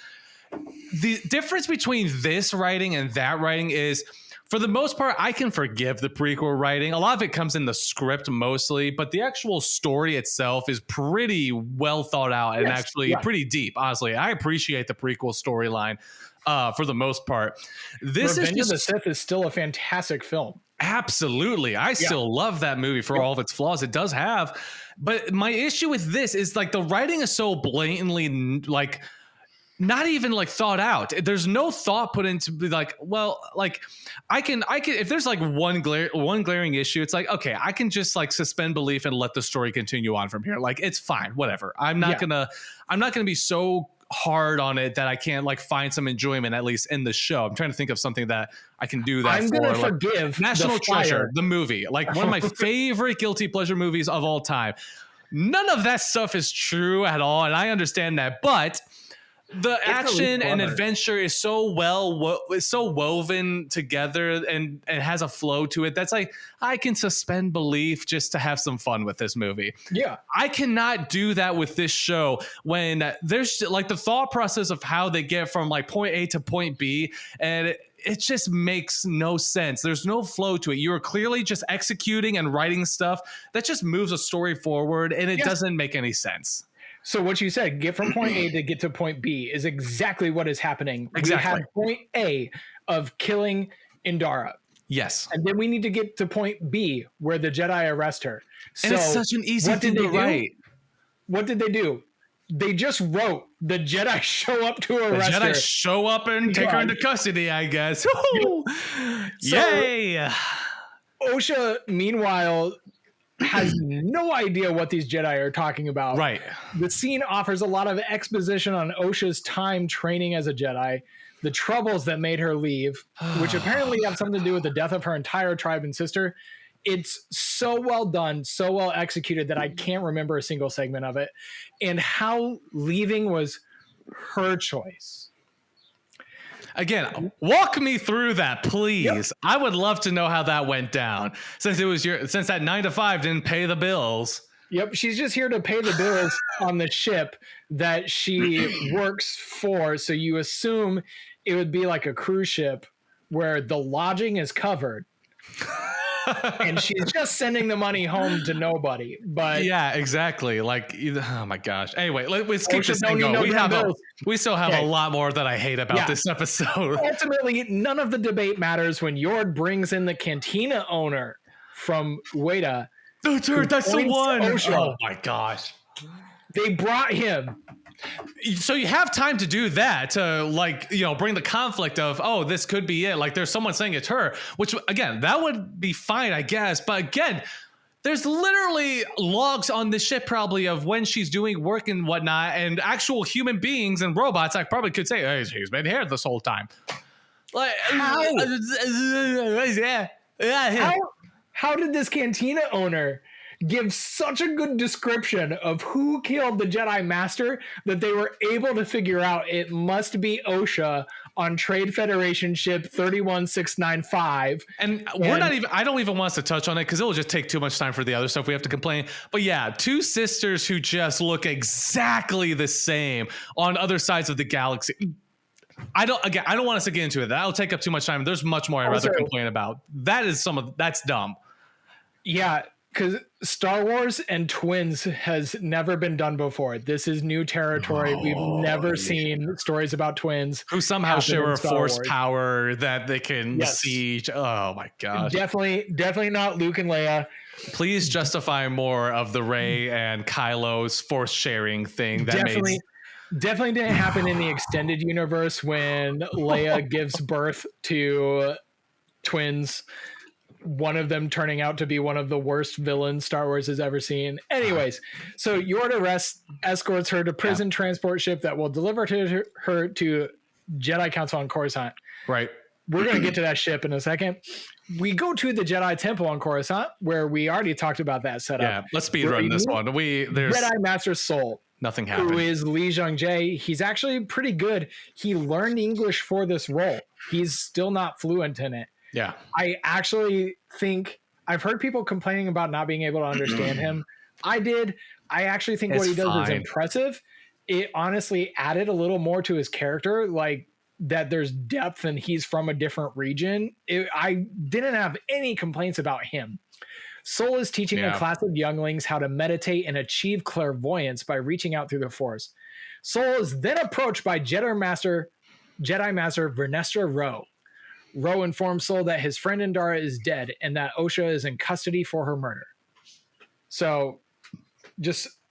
the difference between this writing and that writing is, for the most part, I can forgive the prequel writing. A lot of it comes in the script mostly, but the actual story itself is pretty well thought out and actually pretty deep. Honestly, I appreciate the prequel storyline. for the most part. This Revenge is of the just Sith is still a fantastic film. absolutely. I still love that movie for all of its flaws. It does have, but my issue with this is like the writing is so blatantly like not even like thought out. There's no thought put into like, well, like I can if there's like one glaring issue, it's like, okay, I can just like suspend belief and let the story continue on from here. Like it's fine, whatever. I'm not gonna be so hard on it that I can't like find some enjoyment at least in the show. I'm trying to think of something that I can do that I'm for. gonna like, forgive National The Fire. Treasure, the movie, like one of my favorite guilty pleasure movies of all time. None of that stuff is true at all, and I understand that, but the action and adventure is so woven together and it has a flow to it that's like I can suspend belief just to have some fun with this movie. Yeah, I cannot do that with this show when there's like the thought process of how they get from like point A to point B, and it just makes no sense. There's no flow to it. You are clearly just executing and writing stuff that just moves a story forward, and it doesn't make any sense. So what you said, get from point A to get to point B, is exactly what is happening. Exactly. We have point A of killing Indara. Yes. And then we need to get to point B where the Jedi arrest her. And it's such an easy thing to write. What did they do? They just wrote the Jedi show up to arrest her. The Jedi show up and take her into custody, I guess. Yay! Osha, meanwhile, has no idea what these Jedi are talking about. Right. The scene offers a lot of exposition on Osha's time training as a Jedi, the troubles that made her leave, which apparently have something to do with the death of her entire tribe and sister. It's so well done, so well executed that I can't remember a single segment of it. And how leaving was her choice. Again, walk me through that, please. Yep. I would love to know how that went down. Since that 9 to 5 didn't pay the bills. Yep, she's just here to pay the bills on the ship that she works for. So you assume it would be like a cruise ship where the lodging is covered. And she's just sending the money home to nobody. But yeah, exactly. Like, oh my gosh. Anyway, let's keep this thing going. We still have a lot more that I hate about this episode. Ultimately, none of the debate matters when Yord brings in the cantina owner from Weta. Oh, dude, that's the one. Oh my gosh. They brought him. So you have time to do that, to like, bring the conflict of, oh, this could be it. Like there's someone saying it's her, which again, that would be fine, I guess. But again, there's literally logs on the ship probably of when she's doing work and whatnot, and actual human beings and robots I probably could say, hey, she's been here this whole time. Like, how did this cantina owner give such a good description of who killed the Jedi Master that they were able to figure out it must be Osha on Trade Federation ship 31695. And I don't even want us to touch on it because it will just take too much time for the other stuff we have to complain. But yeah, two sisters who just look exactly the same on other sides of the galaxy. I don't want us to get into it. That'll take up too much time. There's much more I'd rather complain about. That's dumb. Yeah. Because Star Wars and twins has never been done before. This is new territory. We've never seen stories about twins who somehow share a force power that they can see. Oh my gosh! Definitely not Luke and Leia. Please justify more of the Rey and Kylo's force sharing thing. Definitely didn't happen in the extended universe when Leia gives birth to twins. One of them turning out to be one of the worst villains Star Wars has ever seen. Anyways, so Yord escorts her to prison transport ship that will deliver her to Jedi Council on Coruscant. Right. We're going to get to that ship in a second. We go to the Jedi Temple on Coruscant, where we already talked about that setup. Yeah, let's speed run this one. There's Jedi Master Soul. Nothing happened. Who is Li Zhangjae. He's actually pretty good. He learned English for this role. He's still not fluent in it. Yeah. I actually think I've heard people complaining about not being able to understand him. I did. I actually think what he does is impressive. It honestly added a little more to his character, like that there's depth and he's from a different region. I didn't have any complaints about him. Soul is teaching a class of younglings how to meditate and achieve clairvoyance by reaching out through the Force. Soul is then approached by Jedi Master Jedi Master Vernestra Rowe. Rowe informs Sol that his friend Indara is dead and that Osha is in custody for her murder. So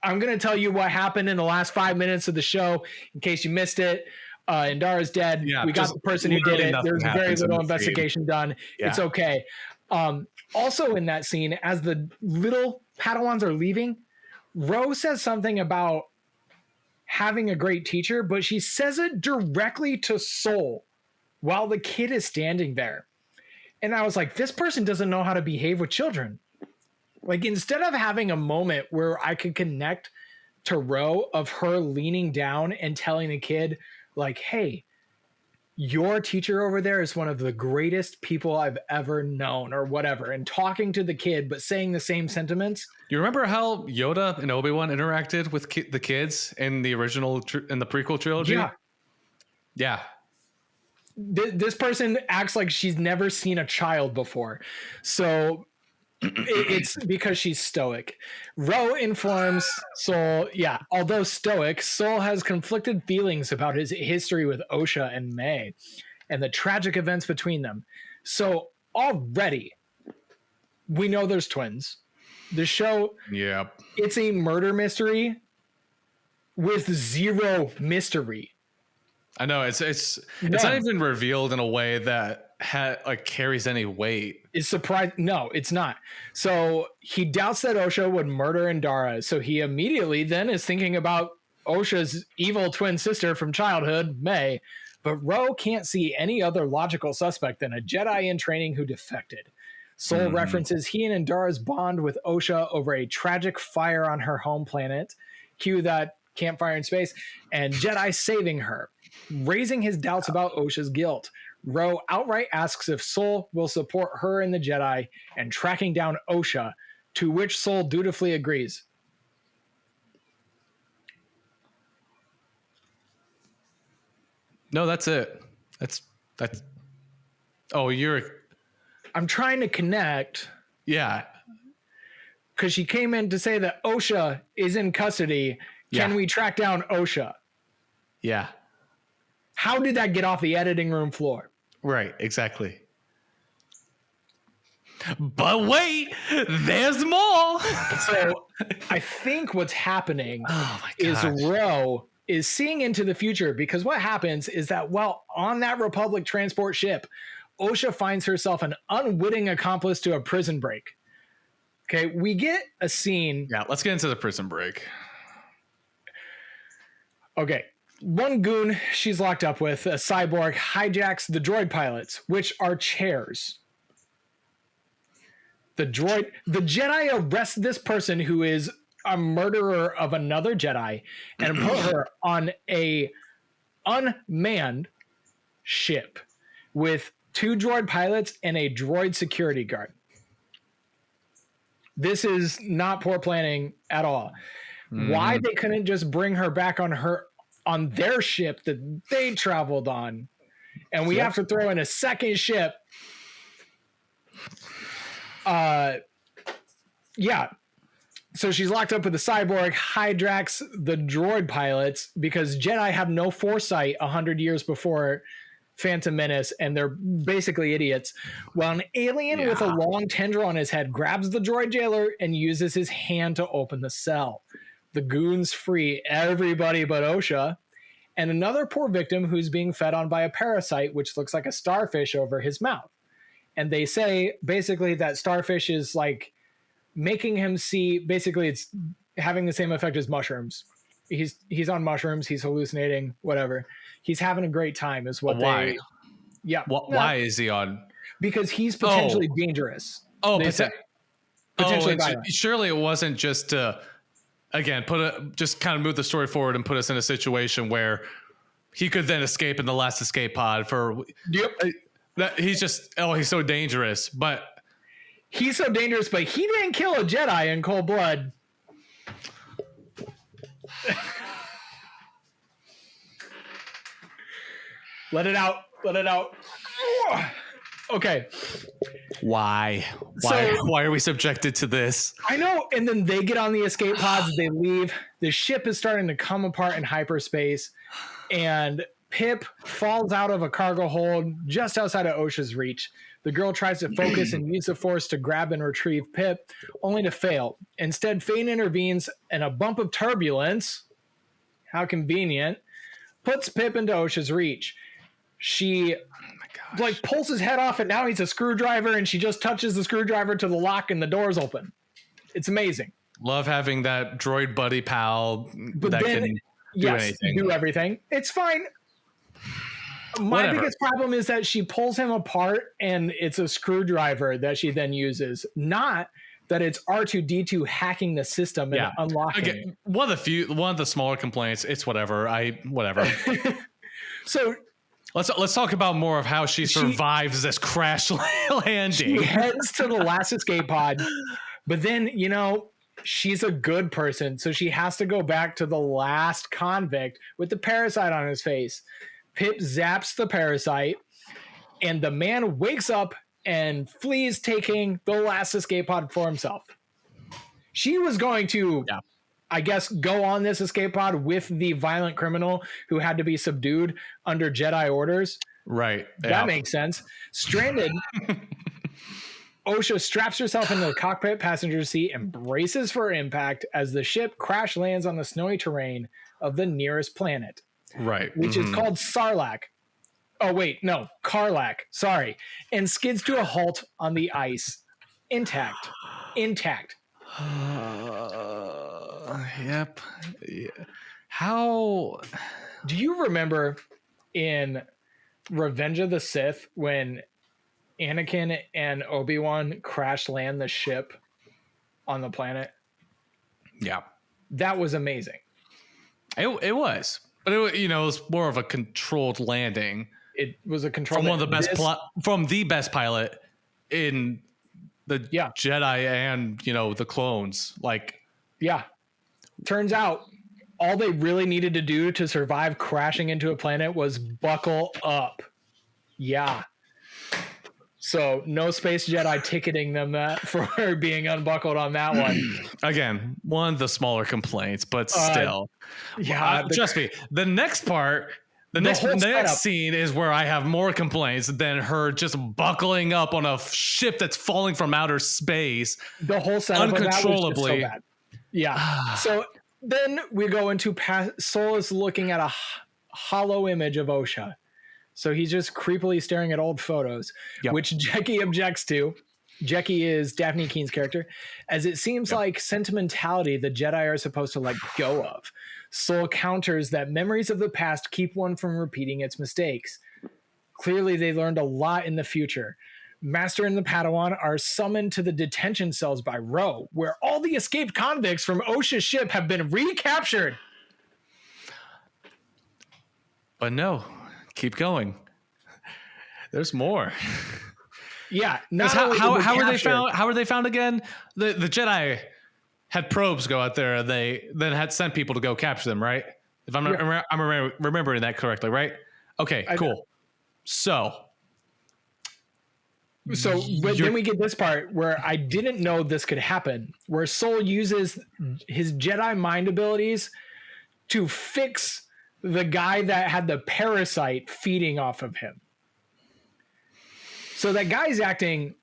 I'm going to tell you what happened in the last 5 minutes of the show in case you missed it. Indara's dead. Yeah, we got the person who did it. There's very little investigation done. Yeah. It's okay. Also in that scene, as the little Padawans are leaving, Rowe says something about having a great teacher, but she says it directly to Sol while the kid is standing there. And I was like, this person doesn't know how to behave with children. Like, instead of having a moment where I could connect to Rowe of her leaning down and telling the kid, like, hey, your teacher over there is one of the greatest people I've ever known, or whatever, and talking to the kid, but saying the same sentiments. You remember how Yoda and Obi-Wan interacted with the kids in the original, in the prequel trilogy? Yeah. Yeah. This person acts like she's never seen a child before. So it's because she's stoic. Rowe informs Sol, although stoic, Sol has conflicted feelings about his history with Osha and May and the tragic events between them. So already we know there's twins. The show, it's a murder mystery with zero mystery. I know it's not even revealed in a way that carries any weight. Is surprised? No, it's not. So he doubts that Osha would murder Indara. So he immediately then is thinking about Osha's evil twin sister from childhood, May. But Rowe can't see any other logical suspect than a Jedi in training who defected. Sol references he and Indara's bond with Osha over a tragic fire on her home planet. Cue that campfire in space, and Jedi saving her, raising his doubts about Osha's guilt. Rowe outright asks if Sol will support her and the Jedi and tracking down Osha, to which Sol dutifully agrees. No, that's it. That's. Oh, I'm trying to connect. Yeah. Because she came in to say that Osha is in custody. Can we track down Osha? Yeah. How did that get off the editing room floor? Right, exactly. But wait, there's more. So I think what's happening is Rowe is seeing into the future, because what happens is that while on that Republic transport ship, Osha finds herself an unwitting accomplice to a prison break. Okay, we get a scene. Yeah, let's get into the prison break. Okay. One goon she's locked up with, a cyborg, hijacks the droid pilots, which are chairs. The Jedi arrest this person who is a murderer of another Jedi and put her on a unmanned ship with 2 droid pilots and a droid security guard. This is not poor planning at all. Why they couldn't just bring her back on their ship that they traveled on, and we have to throw in a second ship. So she's locked up with the cyborg, hijacks the droid pilots because Jedi have no foresight 100 years before Phantom Menace, and they're basically idiots. While an alien with a long tendril on his head grabs the droid jailer and uses his hand to open the cell. The goons free everybody but Osha, and another poor victim who's being fed on by a parasite, which looks like a starfish over his mouth. And they say basically that starfish is like making him see, basically it's having the same effect as mushrooms. He's on mushrooms, he's hallucinating, whatever. He's having a great time is what why? Why is he on? Because he's potentially dangerous. Potentially violent. Surely it wasn't just to just kind of move the story forward and put us in a situation where he could then escape in the last escape pod for. He's so dangerous, but he didn't kill a Jedi in cold blood. Let it out. Okay. Why are we subjected to this? I know. And then they get on the escape pods. They leave. The ship is starting to come apart in hyperspace. And Pip falls out of a cargo hold just outside of OSHA's reach. The girl tries to focus and use the force to grab and retrieve Pip, only to fail. Instead, Fane intervenes, and a bump of turbulence, how convenient, puts Pip into OSHA's reach. She like pulls his head off, and now he's a screwdriver, and she just touches the screwdriver to the lock, and the door's open. It's amazing. Love having that droid buddy pal But that then, can do everything. It's fine. My biggest problem is that she pulls him apart, and it's a screwdriver that she then uses, not that it's R2-D2 hacking the system and unlocking it. One of the smaller complaints. It's whatever. Whatever. So let's talk about more of how she survives this crash landing. She heads to the last escape pod, but then she's a good person, so she has to go back to the last convict with the parasite on his face. Pip zaps the parasite, and the man wakes up and flees, taking the last escape pod for himself. She was going to, I guess, go on this escape pod with the violent criminal who had to be subdued under Jedi orders. Right. That makes sense. Stranded, OSHA straps herself into the cockpit passenger seat and braces for impact as the ship crash lands on the snowy terrain of the nearest planet. Right. Which is called Sarlacc. Oh, wait, no, Karlak. Sorry. And skids to a halt on the ice. Intact. Yep. Yeah. How? Do you remember in Revenge of the Sith when Anakin and Obi-Wan crash land the ship on the planet? Yeah. That was amazing. It was. But it was more of a controlled landing. It was a controlled from one of the best from the best pilot in the Jedi and the clones. Turns out all they really needed to do to survive crashing into a planet was buckle up. Yeah. So no space Jedi ticketing them that for being unbuckled on that one. Again, one of the smaller complaints, but still. Trust me. The next part, the next scene is where I have more complaints than her just buckling up on a ship that's falling from outer space. The whole setup uncontrollably. Of that was just so bad. Yeah. So then we go into Sol is looking at a hollow image of OSHA. So he's just creepily staring at old photos, which Jecki objects to. Jecki is Daphne Keen's character, as it seems like sentimentality the Jedi are supposed to let go of. Sol counters that memories of the past keep one from repeating its mistakes. Clearly, they learned a lot in the future. Master and the Padawan are summoned to the detention cells by Ro, where all the escaped convicts from OSHA's ship have been recaptured. But no. Keep going. There's more. Yeah. How were they found? How were they found again? The Jedi had probes go out there, and they then had sent people to go capture them, right? If I'm remembering that correctly, right? Okay, cool. So then we get this part where I didn't know this could happen, where Sol uses his Jedi mind abilities to fix the guy that had the parasite feeding off of him. So that guy's acting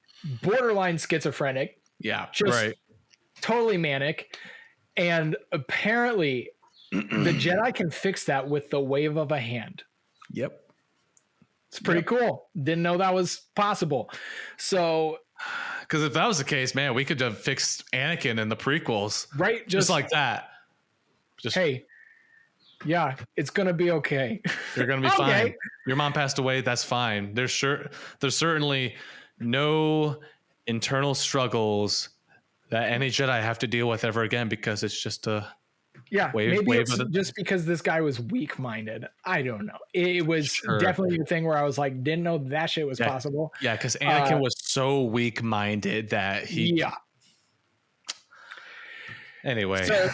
borderline schizophrenic. Yeah, just totally manic. And apparently the Jedi can fix that with the wave of a hand. Yep. It's pretty cool. Didn't know that was possible. So, because if that was the case, man, we could have fixed Anakin in the prequels. Right. Just like that. Hey, yeah, it's going to be okay. You're going to be fine. Your mom passed away. That's fine. There's certainly no internal struggles that any Jedi have to deal with ever again, because it's just a wave it's just because this guy was weak-minded. I don't know. It was definitely a thing where I was like, didn't know that shit was possible. Yeah, because Anakin was so weak-minded that he... Yeah. Anyway. So,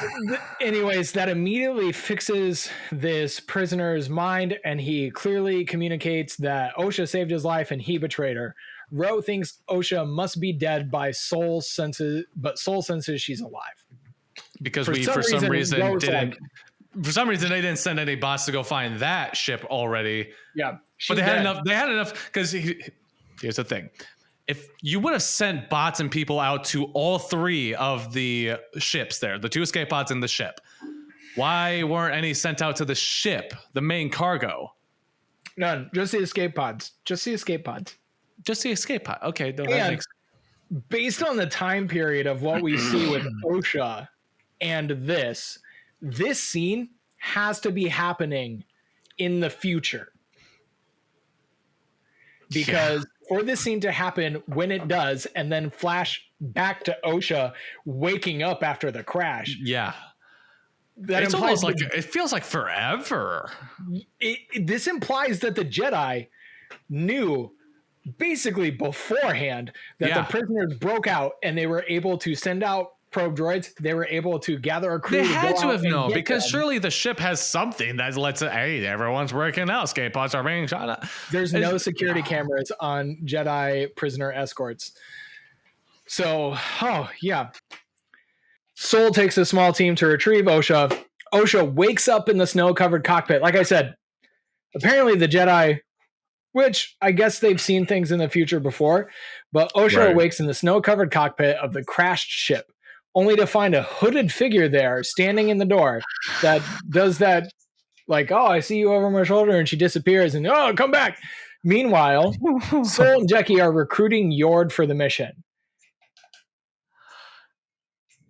that immediately fixes this prisoner's mind, and he clearly communicates that OSHA saved his life and he betrayed her. Ro thinks OSHA must be dead by Sol senses, but Sol senses she's alive. Because for some reason didn't For some reason, they didn't send any bots to go find that ship already. Yeah, but they had enough. They had enough because here's the thing: if you would have sent bots and people out to all 3 of the ships, there, the 2 escape pods and the ship, why weren't any sent out to the ship, the main cargo? None. Just the escape pods. Just the escape pods. Just the escape pod. Okay, that makes. Based on the time period of what we see with OSHA and this scene has to be happening in the future. Because for this scene to happen when it does, and then flash back to OSHA waking up after the crash. Yeah. It's almost like it feels like forever. This implies that the Jedi knew basically beforehand that the prisoners broke out and they were able to send out probe droids. They were able to gather a crew. They had to have known because them. Surely the ship has something that lets it. Hey, everyone's working out. Escape pods are being shot at. There's no security cameras on Jedi prisoner escorts. So, Sol takes a small team to retrieve OSHA. OSHA wakes up in the snow-covered cockpit. Like I said, apparently the Jedi, which I guess they've seen things in the future before, but OSHA awakes in the snow-covered cockpit of the crashed ship, only to find a hooded figure there standing in the door that does that, like, oh, I see you over my shoulder, and she disappears, and oh, come back. Meanwhile, Sol and Jackie are recruiting Yord for the mission.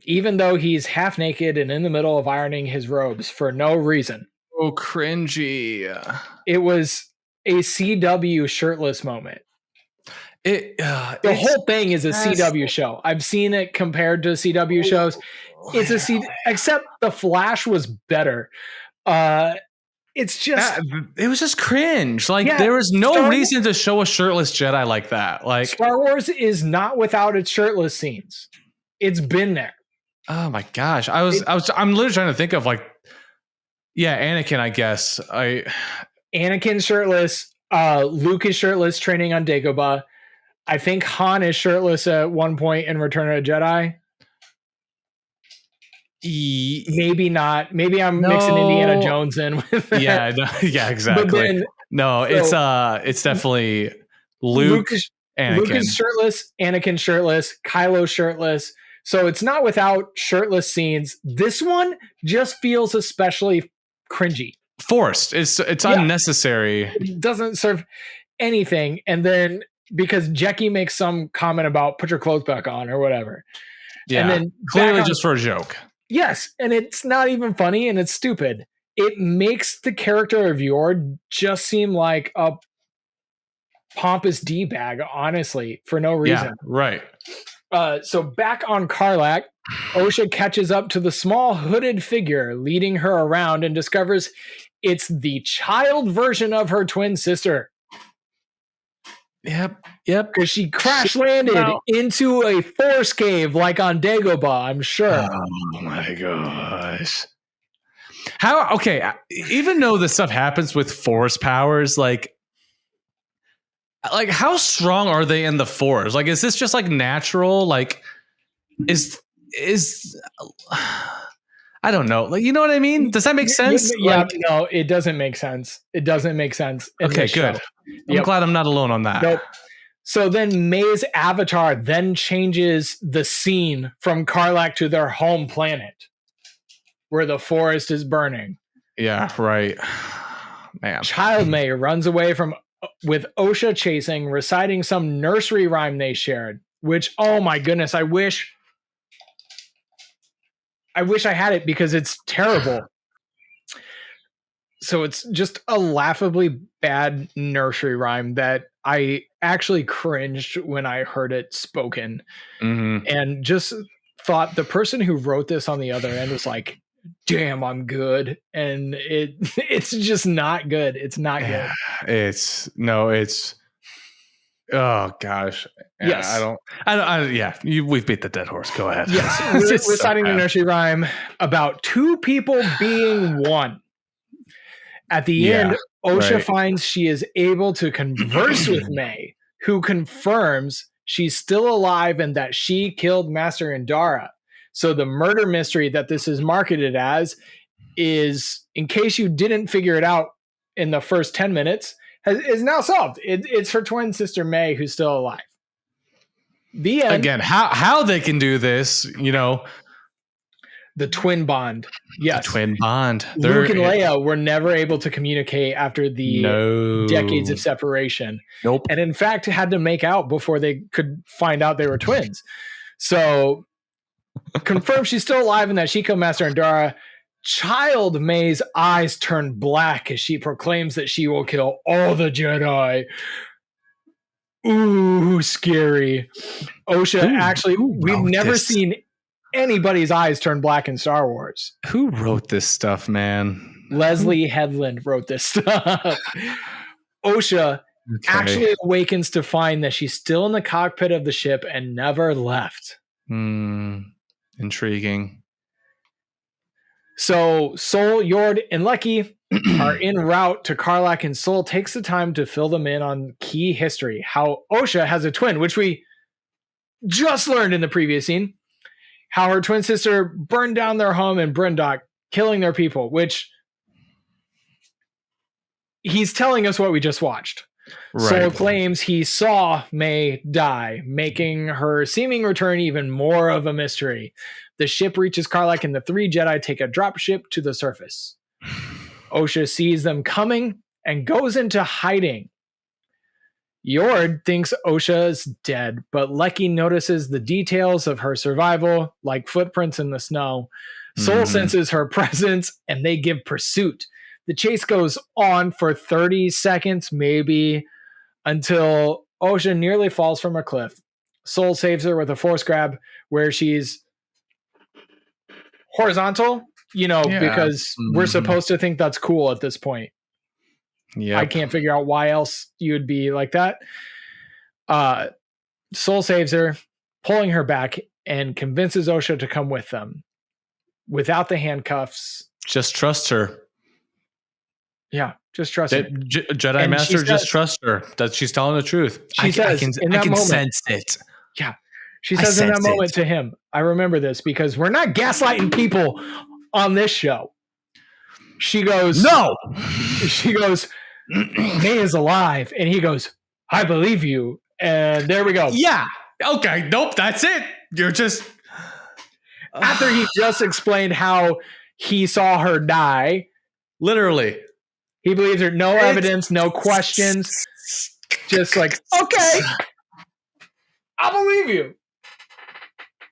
Even though he's half naked and in the middle of ironing his robes for no reason. Oh, cringy. It was a CW shirtless moment. The whole thing is a CW show. I've seen it compared to CW shows. It's a C, except the Flash was better. It's just it was just cringe. Like there was no reason to show a shirtless Jedi like that. Like Star Wars is not without its shirtless scenes. It's been there. Oh my gosh. I'm literally trying to think of like, Anakin, I guess. Anakin shirtless, Luke is shirtless training on Dagobah. I think Han is shirtless at one point in Return of the Jedi. Maybe not. Maybe I'm mixing Indiana Jones in with that. Yeah, exactly. It's definitely Luke Anakin. Luke is shirtless, Anakin shirtless, Kylo shirtless. So it's not without shirtless scenes. This one just feels especially cringy. Forced. It's unnecessary. It doesn't serve anything. And then because Jackie makes some comment about put your clothes back on or whatever. Yeah. And then clearly just for a joke. Yes. And it's not even funny and it's stupid. It makes the character of Yord just seem like a pompous D-bag, honestly, for no reason. Yeah, right. So back on Karlak, OSHA catches up to the small hooded figure leading her around and discovers it's the child version of her twin sister. Yep. Because she crash landed into a force cave like on Dagobah, I'm sure. Oh my gosh. Even though this stuff happens with force powers, like how strong are they in the force? Like, is this just like natural? Like, is I don't know. Like, you know what I mean? Does that make sense? Yeah, no, it doesn't make sense. It doesn't make sense. Okay, good. I'm glad I'm not alone on that. Nope. So then May's avatar then changes the scene from Karlak to their home planet where the forest is burning. Yeah, right. Man. Child May runs away with OSHA chasing, reciting some nursery rhyme they shared, which, oh my goodness, I wish I had it because it's terrible. So it's just a laughably bad nursery rhyme that I actually cringed when I heard it spoken, and just thought the person who wrote this on the other end was like, damn, I'm good. And it's just not good. It's not good. Oh gosh. Yes. We've beat the dead horse. Go ahead. Yes. We're citing the nursery rhyme about two people being one. At the end, OSHA finds she is able to converse with May, who confirms she's still alive and that she killed Master Indara. So the murder mystery that this is marketed as is, in case you didn't figure it out in the first 10 minutes, is now solved. It's her twin sister May who's still alive. The end. Again, how they can do this, the twin bond. Yes. The twin bond. Luke and Leia were never able to communicate after the decades of separation. Nope. And in fact, had to make out before they could find out they were twins. So confirm she's still alive and that Chico, Master, and Dara. Child May's eyes turn black as she proclaims that she will kill all the Jedi. Ooh, scary. Osha, we've never seen anybody's eyes turn black in Star Wars. Who wrote this stuff, man? Leslie Headland wrote this stuff. Osha actually awakens to find that she's still in the cockpit of the ship and never left. Intriguing. So Sol, Yord, and Lucky are en route to Karlak, and Sol takes the time to fill them in on key history. How Osha has a twin, which we just learned in the previous scene. How her twin sister burned down their home in Brindok, killing their people, which he's telling us what we just watched. Right. Sol claims he saw May die, making her seeming return even more of a mystery. The ship reaches Karlak and the three Jedi take a drop ship to the surface. Osha sees them coming and goes into hiding. Yord thinks Osha is dead, but Lecky notices the details of her survival, like footprints in the snow. Sol senses her presence and they give pursuit. The chase goes on for 30 seconds, maybe, until Osha nearly falls from a cliff. Sol saves her with a force grab where she's horizontal, because we're supposed to think that's cool at this point. Yeah, I can't figure out why else you would be like that. Sol saves her, pulling her back, and convinces Osha to come with them without the handcuffs. Just trust her. Yeah, just trust her. Jedi and Master, just trust her. That she's telling the truth. She says in that moment, sense it. Yeah. She says in that moment to him, I remember this because we're not gaslighting people on this show. She goes, no. She goes, May is alive. And he goes, I believe you. And there we go. Yeah. Okay. Nope. That's it. You're just. After he just explained how he saw her die. Literally. He believes her. No evidence, no questions. Just like, okay. I believe you.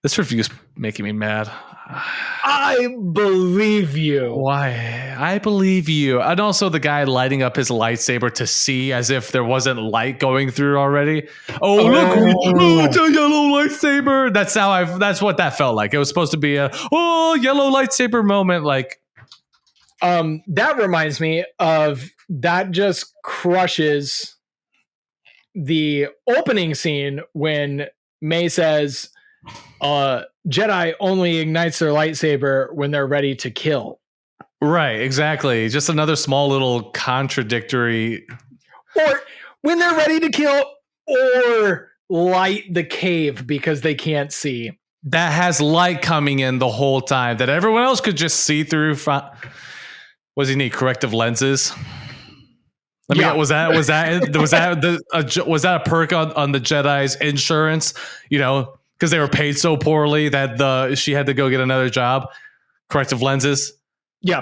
This review's making me mad. I believe you. Why? I believe you. And also the guy lighting up his lightsaber to see as if there wasn't light going through already. Look, it's a yellow lightsaber. That's what that felt like. It was supposed to be a yellow lightsaber moment. Like, that reminds me of that just crushes the opening scene when May says, Jedi only ignites their lightsaber when they're ready to kill. Right, exactly. Just another small little contradictory. Or when they're ready to kill or light the cave because they can't see. That has light coming in the whole time that everyone else could just see through. Was he need corrective lenses? Was that a perk on the Jedi's insurance? Because they were paid so poorly that she had to go get another job. Corrective lenses. Yeah.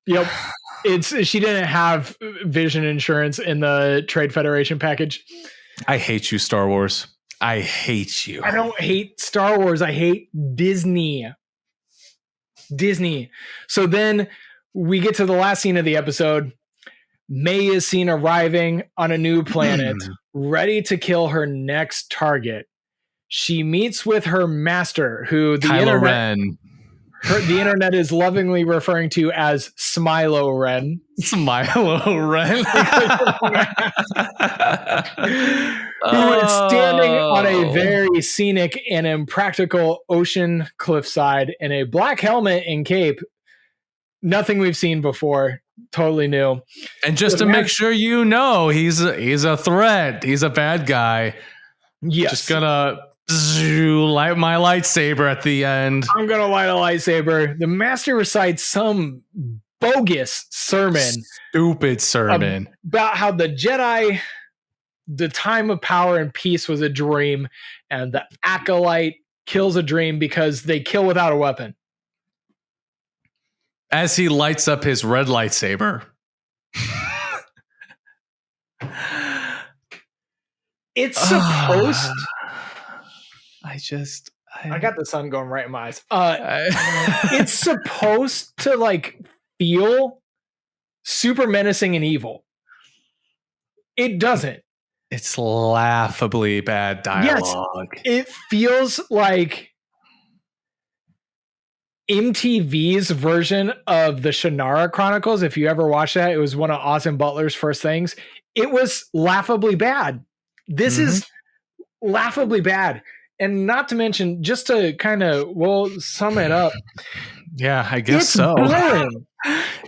Yep. She didn't have vision insurance in the Trade Federation package. I hate you, Star Wars. I hate you. I don't hate Star Wars. I hate Disney. So then we get to the last scene of the episode. May is seen arriving on a new planet, ready to kill her next target. She meets with her master, who the internet is lovingly referring to as Smilo Ren. Smilo Ren. Who is standing on a very scenic and impractical ocean cliffside in a black helmet and cape. Nothing we've seen before. Totally new. And just to make sure he's a threat. He's a bad guy. Yes. Just gonna light my lightsaber at the end. I'm gonna light a lightsaber. The master recites some bogus sermon. Stupid sermon. About how the Jedi, the time of power and peace was a dream, and the Acolyte kills a dream because they kill without a weapon. As he lights up his red lightsaber. It's supposed... I got the sun going right in my eyes. It's supposed to like feel super menacing and evil. It doesn't. It's laughably bad dialogue. Yes, it feels like MTV's version of the Shannara Chronicles. If you ever watched that, it was one of Austin Butler's first things. It was laughably bad. This is laughably bad. And not to mention, just to kind of, sum it up. Yeah, I guess it's so. Boring.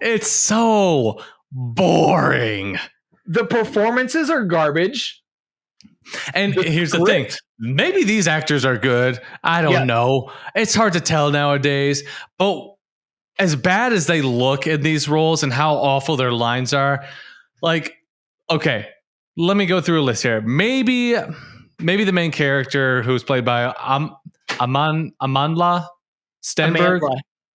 It's so boring. The performances are garbage. And here's the thing. Maybe these actors are good. I don't know. It's hard to tell nowadays. But as bad as they look in these roles and how awful their lines are, like, okay, let me go through a list here. Maybe the main character, who's played by Amandla Stenberg.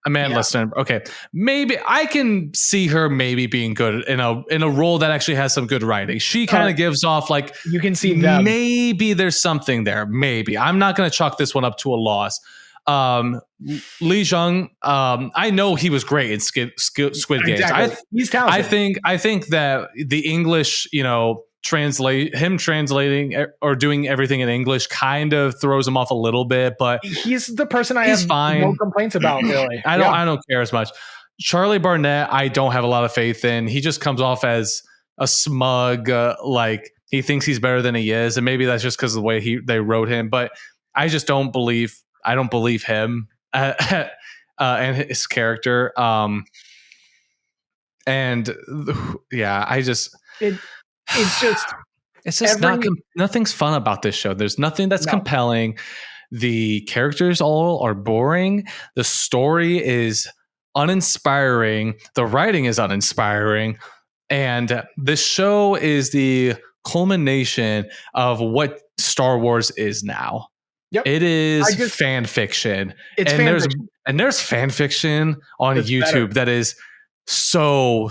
Amandla Stenberg. Okay, maybe I can see her maybe being good in a role that actually has some good writing. She kind of gives off like, you can see them. Maybe there's something there. Maybe I'm not going to chalk this one up to a loss. Lee Jung, I know he was great in Squid Games. Exactly. He's talented. I think that the English, translating or doing everything in English kind of throws him off a little bit, but he's the person I have no complaints about, really. I don't care as much. Charlie Barnett, I don't have a lot of faith in. He just comes off as a smug, like he thinks he's better than he is, and maybe that's just because of the way they wrote him. But I just don't believe him and his character. It's just nothing's fun about this show. There's nothing that's compelling. The characters all are boring. The story is uninspiring. The writing is uninspiring. And this show is the culmination of what Star Wars is now. Yep. It is fan fiction. There's fan fiction on YouTube that is so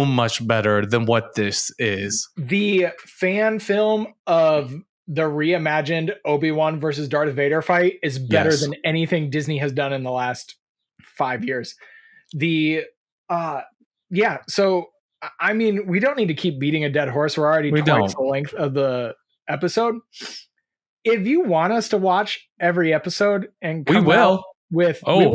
much better than what this is. The fan film of the reimagined Obi-Wan versus Darth Vader fight is better than anything Disney has done in the last 5 years. So I mean, we don't need to keep beating a dead horse. We're already twice the length of the episode. If you want us to watch every episode and come out with, we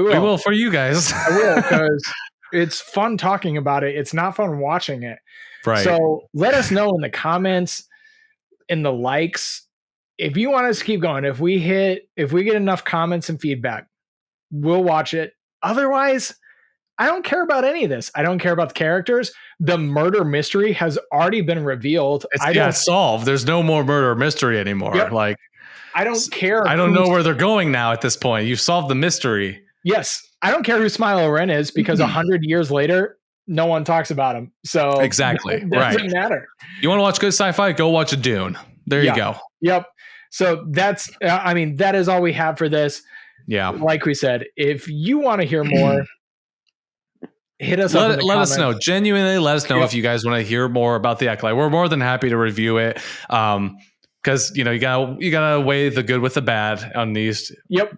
will for you guys. I will, because it's fun talking about it. It's not fun watching it. Right. So let us know in the comments, in the likes, if you want us to keep going. If we get enough comments and feedback, we'll watch it. Otherwise, I don't care about any of this. I don't care about the characters. The murder mystery has already been revealed. It's solved. There's no more murder mystery anymore. Yep. Like, I don't care. I don't know where they're going now at this point. You've solved the mystery. Yes. I don't care who Smilo Ren is, because 100 years later, no one talks about him. So exactly. It doesn't matter. You want to watch good sci-fi? Go watch Dune. There you go. Yep. So that is all we have for this. Yeah. Like we said, if you want to hear more, hit us up. Let us know. Genuinely, let us know if you guys want to hear more about the Acolyte. We're more than happy to review it. Because you gotta weigh the good with the bad on these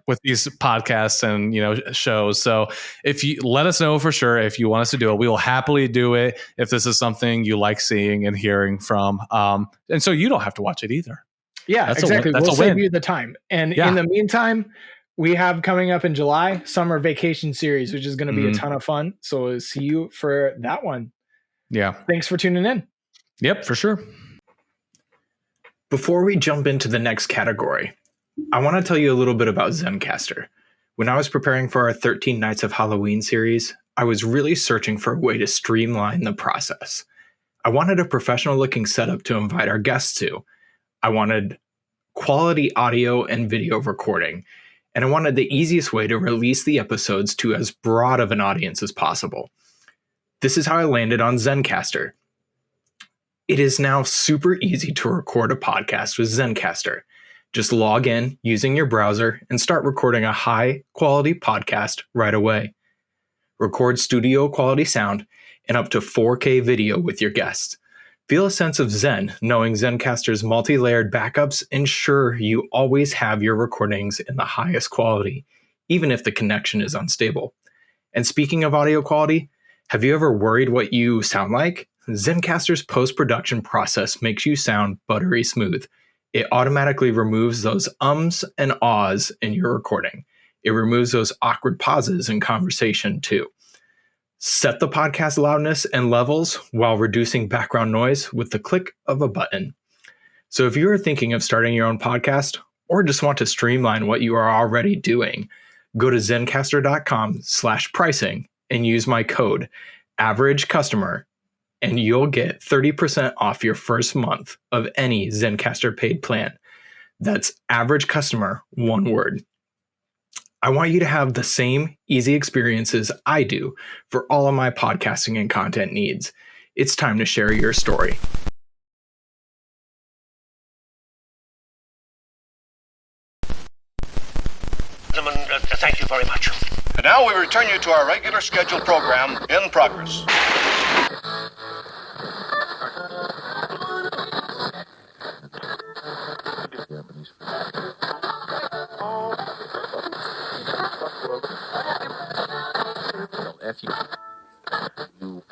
with these podcasts and shows. So if you let us know for sure if you want us to do it, we will happily do it if this is something you like seeing and hearing from. And so you don't have to watch it either. Yeah, exactly. We'll save you the time. And in the meantime, we have coming up in July summer vacation series, which is going to be a ton of fun. So we'll see you for that one. Yeah. Thanks for tuning in. Yep, for sure. Before we jump into the next category, I want to tell you a little bit about Zencastr. When I was preparing for our 13 Nights of Halloween series, I was really searching for a way to streamline the process. I wanted a professional looking setup to invite our guests to. I wanted quality audio and video recording, and I wanted the easiest way to release the episodes to as broad of an audience as possible. This is how I landed on Zencastr. It is now super easy to record a podcast with Zencastr. Just log in using your browser and start recording a high-quality podcast right away. Record studio-quality sound and up to 4K video with your guests. Feel a sense of zen knowing Zencastr's multi-layered backups ensure you always have your recordings in the highest quality, even if the connection is unstable. And speaking of audio quality, have you ever worried what you sound like? Zencastr's post-production process makes you sound buttery smooth. It automatically removes those ums and ahs in your recording. It removes those awkward pauses in conversation too. Set the podcast loudness and levels while reducing background noise with the click of a button. So if you are thinking of starting your own podcast or just want to streamline what you are already doing, go to zencastr.com/pricing and use my code AVERAGECUSTOMER, and you'll get 30% off your first month of any Zencastr paid plan. That's average customer, one word. I want you to have the same easy experiences I do for all of my podcasting and content needs. It's time to share your story. Gentlemen, thank you very much. And now we return you to our regular scheduled program in progress. F you.